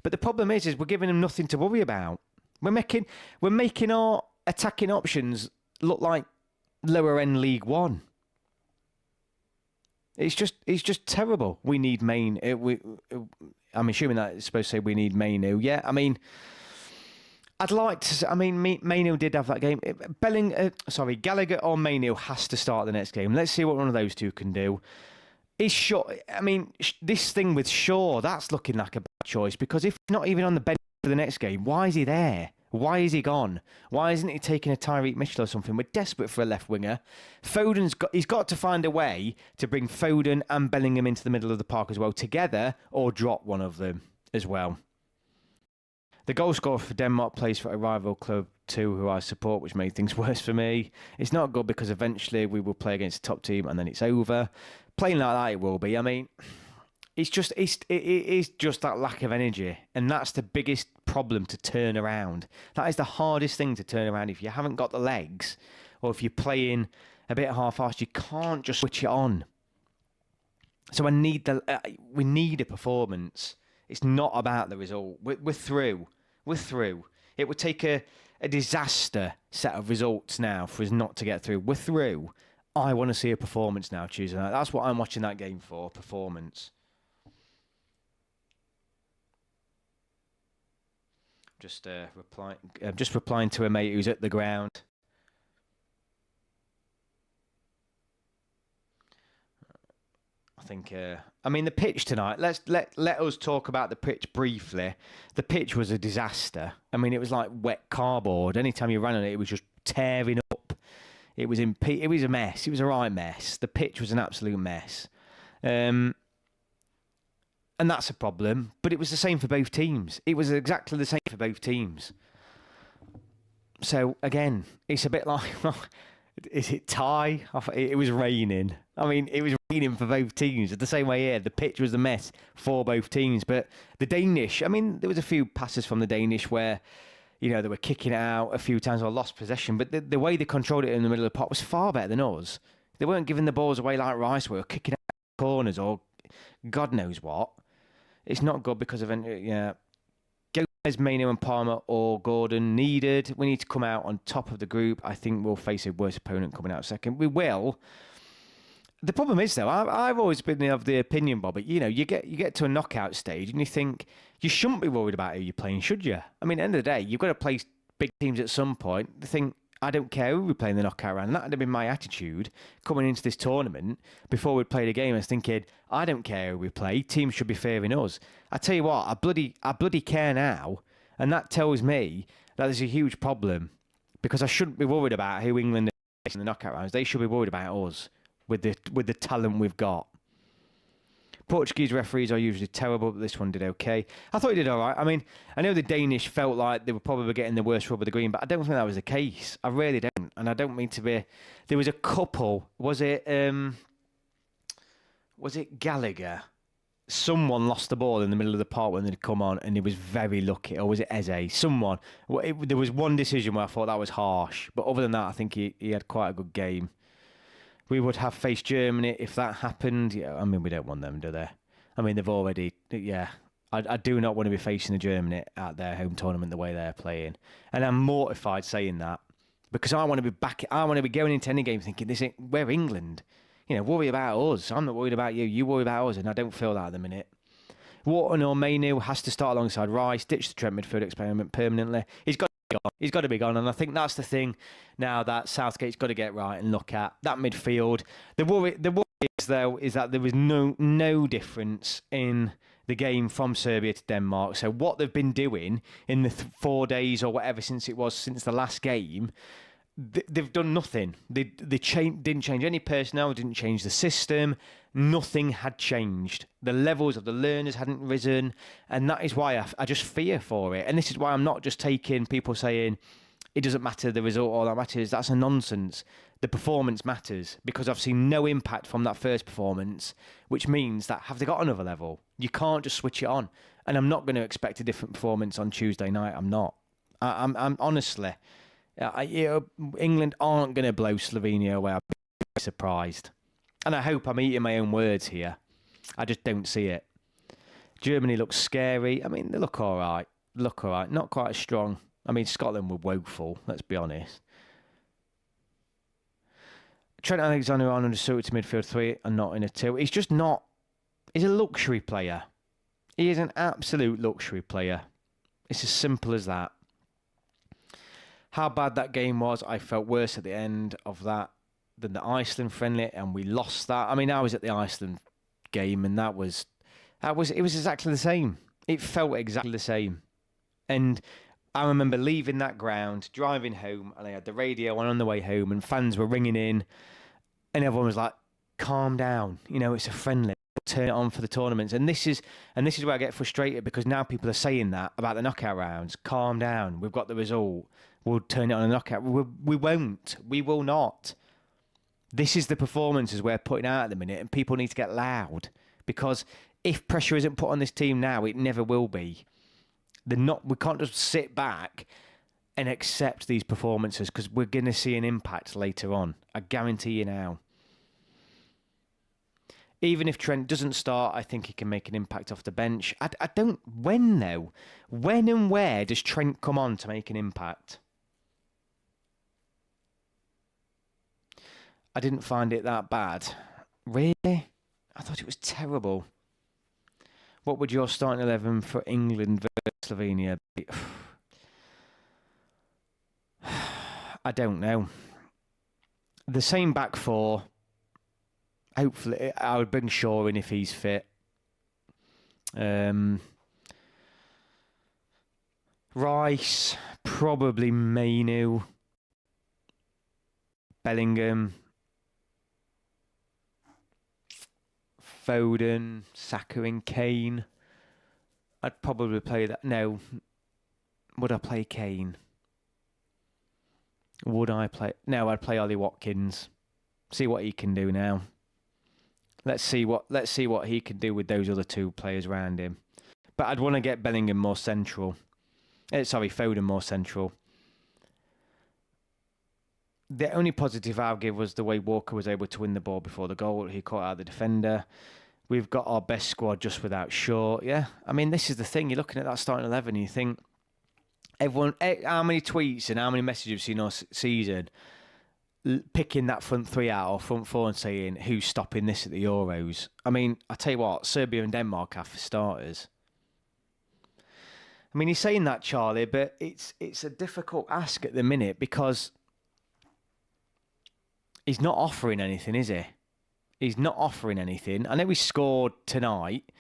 But the problem is we're giving them nothing to worry about. We're making our attacking options look like lower end League One. It's just terrible. We need I'm assuming that it's supposed to say we need Mainu. Yeah, I mean, I'd like to. I mean, Mainu did have that game. Gallagher or Mainu has to start the next game. Let's see what one of those two can do. Is Shaw? I mean, this thing with Shaw, that's looking like a bad choice, because if he's not even on the bench for the next game, why is he there? Why is he gone? Why isn't he taking a Tyreek Mitchell or something? We're desperate for a left winger. He's got to find a way to bring Foden and Bellingham into the middle of the park as well together, or drop one of them as well. The goal scorer for Denmark plays for a rival club too, who I support, which made things worse for me. It's not good because eventually we will play against a top team and then it's over. Playing like that, it will be. I mean, it is just that lack of energy, and that's the biggest problem to turn around. That is the hardest thing to turn around. If you haven't got the legs, or if you're playing a bit half-assed, you can't just switch it on. So we need a performance. It's not about the result. We're through. We're through. It would take a disaster set of results now for us not to get through. We're through. I want to see a performance now Tuesday night. That's what I'm watching that game for, performance. Just replying to a mate who's at the ground. I think. I mean, the pitch tonight. Let us talk about the pitch briefly. The pitch was a disaster. I mean, it was like wet cardboard. Anytime you ran on it, it was just tearing up. It was a mess. It was a right mess. The pitch was an absolute mess. And that's a problem, but it was the same for both teams. It was exactly the same for both teams. So, again, it's a bit like, is it tie? It was raining. I mean, it was raining for both teams. The same way here, the pitch was a mess for both teams. But the Danish, I mean, there was a few passes from the Danish where, you know, they were kicking it out a few times or lost possession. But the way they controlled it in the middle of the pot was far better than us. They weren't giving the balls away like Rice were, kicking out corners or God knows what. It's not good because of, Gomez, Maino and Palmer or Gordon needed. We need to come out on top of the group. I think we'll face a worse opponent coming out second. We will. The problem is, though, I've always been of the opinion, Bobby, you know, you get to a knockout stage and you think you shouldn't be worried about who you're playing, should you? I mean, at the end of the day, you've got to play big teams at some point. You think, I don't care who we play in the knockout round. And that would have been my attitude coming into this tournament before we played a game. I was thinking, I don't care who we play. Teams should be fearing us. I tell you what, I bloody care now. And that tells me that there's a huge problem, because I shouldn't be worried about who England are in the knockout rounds. They should be worried about us with the talent we've got. Portuguese referees are usually terrible, but this one did okay. I thought he did all right. I mean, I know the Danish felt like they were probably getting the worst rub of the green, but I don't think that was the case. I really don't. and I don't mean to be. There was a couple. Was it Gallagher? Someone lost the ball in the middle of the park when they'd come on, and he was very lucky. Or was it Eze? Someone. There was one decision where I thought that was harsh, but other than that, I think he had quite a good game. We would have faced Germany if that happened. Yeah, I mean, we don't want them, do they? I mean, they've already. Yeah, I do not want to be facing the Germany at their home tournament the way they're playing, and I'm mortified saying that because I want to be back. I want to be going into any game thinking we're England. Worry about us. I'm not worried about you. You worry about us, and I don't feel that at the minute. Wharton or Mainu has to start alongside Rice, ditch the Trent midfield experiment permanently. He's got to be gone. He's got to be gone, and I think that's the thing now that Southgate's got to get right and look at that midfield. The worry is though is that there was no difference in the game from Serbia to Denmark. So what they've been doing in the 4 days or whatever since the last game. They've done nothing. They didn't change any personnel, didn't change the system. Nothing had changed. The levels of the learners hadn't risen. And that is why I just fear for it. And this is why I'm not just taking people saying it doesn't matter the result, all that matters. That's a nonsense. The performance matters because I've seen no impact from that first performance, which means that have they got another level? You can't just switch it on. And I'm not going to expect a different performance on Tuesday night. I'm not. I'm honestly... England aren't going to blow Slovenia away. I'd be surprised. And I hope I'm eating my own words here. I just don't see it. Germany looks scary. I mean, they look all right. Not quite as strong. I mean, Scotland were woeful, let's be honest. Trent Alexander-Arnold is suited to midfield 3 and not in a 2. He's just not... He's a luxury player. He is an absolute luxury player. It's as simple as that. How bad that game was, I felt worse at the end of that than the Iceland friendly, and we lost that. I mean, I was at the Iceland game, and it was exactly the same. It felt exactly the same. And I remember leaving that ground, driving home, and I had the radio on the way home, and fans were ringing in, and everyone was like, calm down, it's a friendly. Turn it on for the tournaments, and this is where I get frustrated because now people are saying that about the knockout rounds. Calm down, we've got the result. We'll turn it on a knockout. We won't. We will not. This is the performances we're putting out at the minute, and people need to get loud because if pressure isn't put on this team now, it never will be. We can't just sit back and accept these performances because we're going to see an impact later on. I guarantee you now. Even if Trent doesn't start, I think he can make an impact off the bench. I don't... When, though? When and where does Trent come on to make an impact? I didn't find it that bad. Really? I thought it was terrible. What would your starting 11 for England versus Slovenia be? I don't know. The same back four... Hopefully, I would bring Shaw in if he's fit. Rice, probably Mainu, Bellingham, Foden, Saka and Kane. I'd probably play that. No. Would I play Kane? No, I'd play Ollie Watkins. See what he can do now. Let's see what he can do with those other two players around him. But I'd want to get Bellingham more central. Foden more central. The only positive I'll give was the way Walker was able to win the ball before the goal. He caught out the defender. We've got our best squad just without Shaw. Yeah, I mean, this is the thing. You're looking at that starting 11 and you think, everyone, how many tweets and how many messages you've seen all season picking that front three out or front four and saying who's stopping this at the Euros. I mean, I tell you what, Serbia and Denmark are for starters. I mean, he's saying that, Charlie, but it's a difficult ask at the minute because he's not offering anything, is he? He's not offering anything. I know he scored tonight.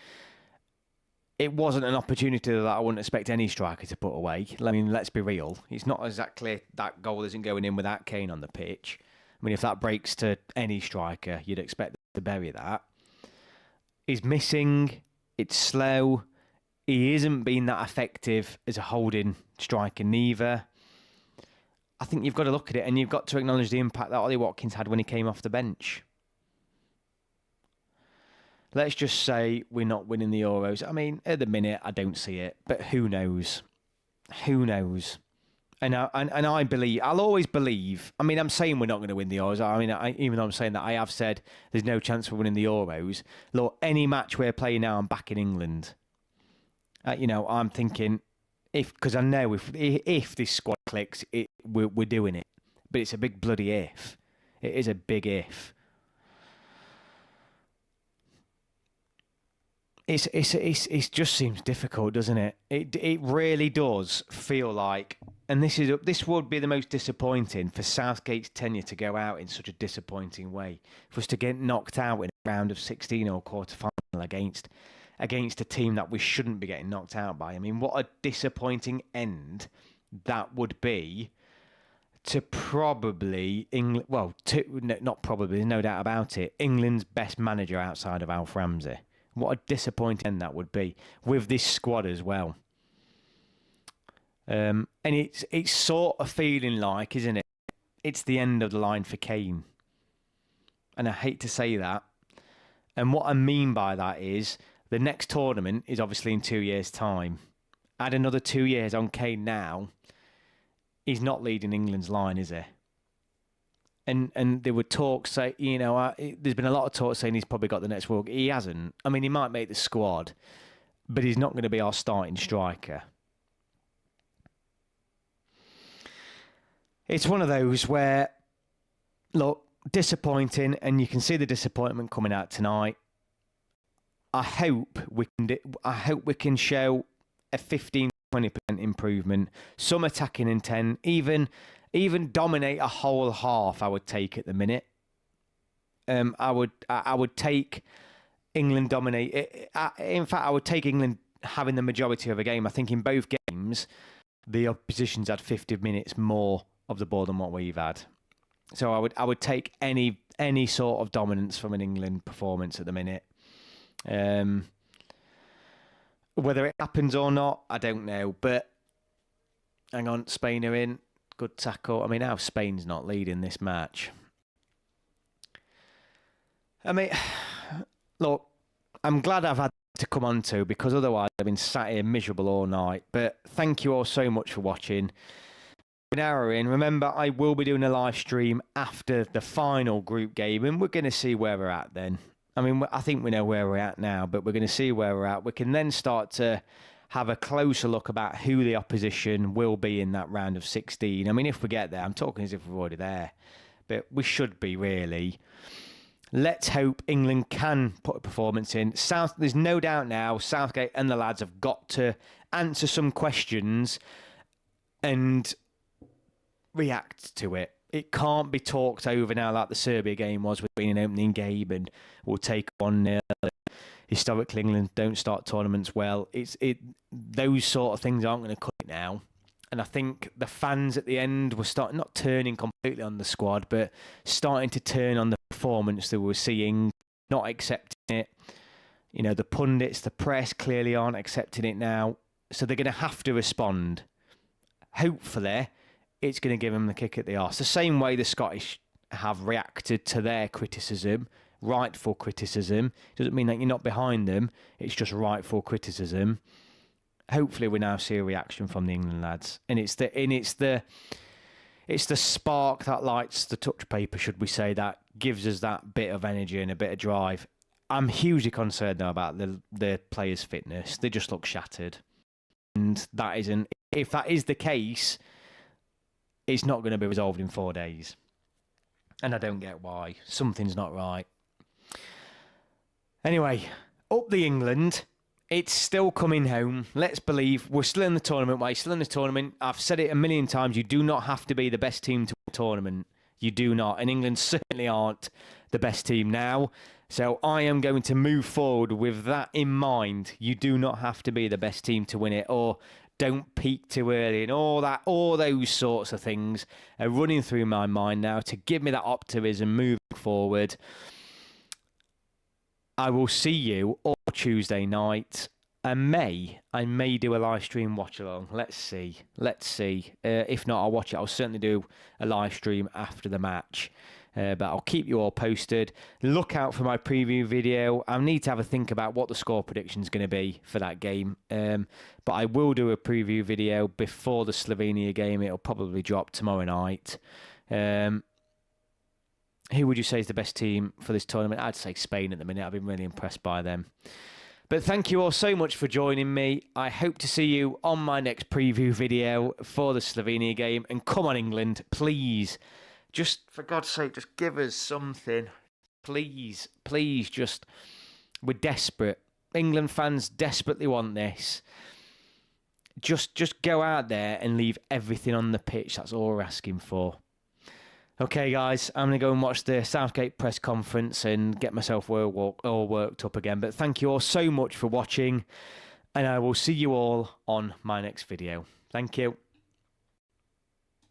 It wasn't an opportunity that I wouldn't expect any striker to put away. I mean, let's be real. It's not exactly that goal isn't going in without Kane on the pitch. I mean, if that breaks to any striker, you'd expect to bury that. He's missing. It's slow. He isn't been that effective as a holding striker neither. I think you've got to look at it and you've got to acknowledge the impact that Ollie Watkins had when he came off the bench. Let's just say we're not winning the Euros. I mean, at the minute, I don't see it, but who knows? Who knows? And I believe, I'll always believe. I mean, I'm saying we're not going to win the Euros. I mean, even though I'm saying that, I have said there's no chance for winning the Euros. Look, any match we're playing now, I'm back in England. I'm thinking, because I know if this squad clicks, we're doing it. But it's a big bloody if. It is a big if. It just seems difficult, doesn't it? It really does feel like, and this would be the most disappointing for Southgate's tenure to go out in such a disappointing way, for us to get knocked out in a round of 16 or quarter final against a team that we shouldn't be getting knocked out by. I mean, what a disappointing end that would be to probably England. Well, not probably, there's no doubt about it. England's best manager outside of Alf Ramsey. What a disappointing end that would be with this squad as well. And it's sort of feeling like, isn't it? It's the end of the line for Kane. And I hate to say that. And what I mean by that is the next tournament is obviously in 2 years' time. Add another 2 years on Kane now. He's not leading England's line, is he? And there were talks, there's been a lot of talk saying he's probably got the next World Cup. He hasn't. I mean, he might make the squad, but he's not going to be our starting striker. It's one of those where, look, disappointing, and you can see the disappointment coming out tonight. I hope we can show a 15-20% improvement, some attacking intent, even dominate a whole half. I would take at the minute. I would take England dominate. In fact, I would take England having the majority of a game. I think in both games, the opposition's had 50 minutes more of the ball than what we've had. So I would take any sort of dominance from an England performance at the minute. Whether it happens or not, I don't know. But hang on, Spain are in. Good tackle. I mean, how Spain's not leading this match. I mean, look, I'm glad I've had to come on to, because otherwise I've been sat here miserable all night. But thank you all so much for watching. An hour in. Remember, I will be doing a live stream after the final group game, and we're going to see where we're at then. I mean, I think we know where we're at now, but we're going to see where we're at. We can then start to have a closer look about who the opposition will be in that round of 16. I mean, if we get there, I'm talking as if we're already there, but we should be, really. Let's hope England can put a performance in. There's no doubt now, Southgate and the lads have got to answer some questions and react to it. It can't be talked over now like the Serbia game was, with being an opening game and we'll take 1-0. Historically, England don't start tournaments well. Those sort of things aren't going to cut it now. And I think the fans at the end were not turning completely on the squad, but starting to turn on the performance that we're seeing, not accepting it. The pundits, the press clearly aren't accepting it now. So they're going to have to respond. Hopefully, it's going to give them the kick at the arse. The same way the Scottish have reacted to their criticism, rightful criticism. Doesn't mean that you're not behind them. It's just rightful criticism. Hopefully, we now see a reaction from the England lads, and it's the spark that lights the touch paper, should we say, that gives us that bit of energy and a bit of drive. I'm hugely concerned now about the players' fitness. They just look shattered, and that isn't. If that is the case, it's not going to be resolved in 4 days, and I don't get why. Something's not right. Anyway, up the England. It's still coming home. Let's believe we're still in the tournament. Why? Still in the tournament. I've said it a million times. You do not have to be the best team to win a tournament. You do not. And England certainly aren't the best team now. So I am going to move forward with that in mind. You do not have to be the best team to win it, or don't peak too early, and all those sorts of things are running through my mind now to give me that optimism moving forward. I will see you all Tuesday night. I may do a live stream watch along. Let's see. If not, I'll watch it. I'll certainly do a live stream after the match. But I'll keep you all posted. Look out for my preview video. I need to have a think about what the score prediction is going to be for that game. But I will do a preview video before the Slovenia game. It'll probably drop tomorrow night. Who would you say is the best team for this tournament? I'd say Spain at the minute. I've been really impressed by them. But thank you all so much for joining me. I hope to see you on my next preview video for the Slovenia game. And come on, England, please. Just, for God's sake, just give us something. Please, just... We're desperate. England fans desperately want this. Just go out there and leave everything on the pitch. That's all we're asking for. Okay, guys, I'm going to go and watch the Southgate press conference and get myself all worked up again. But thank you all so much for watching, and I will see you all on my next video. Thank you.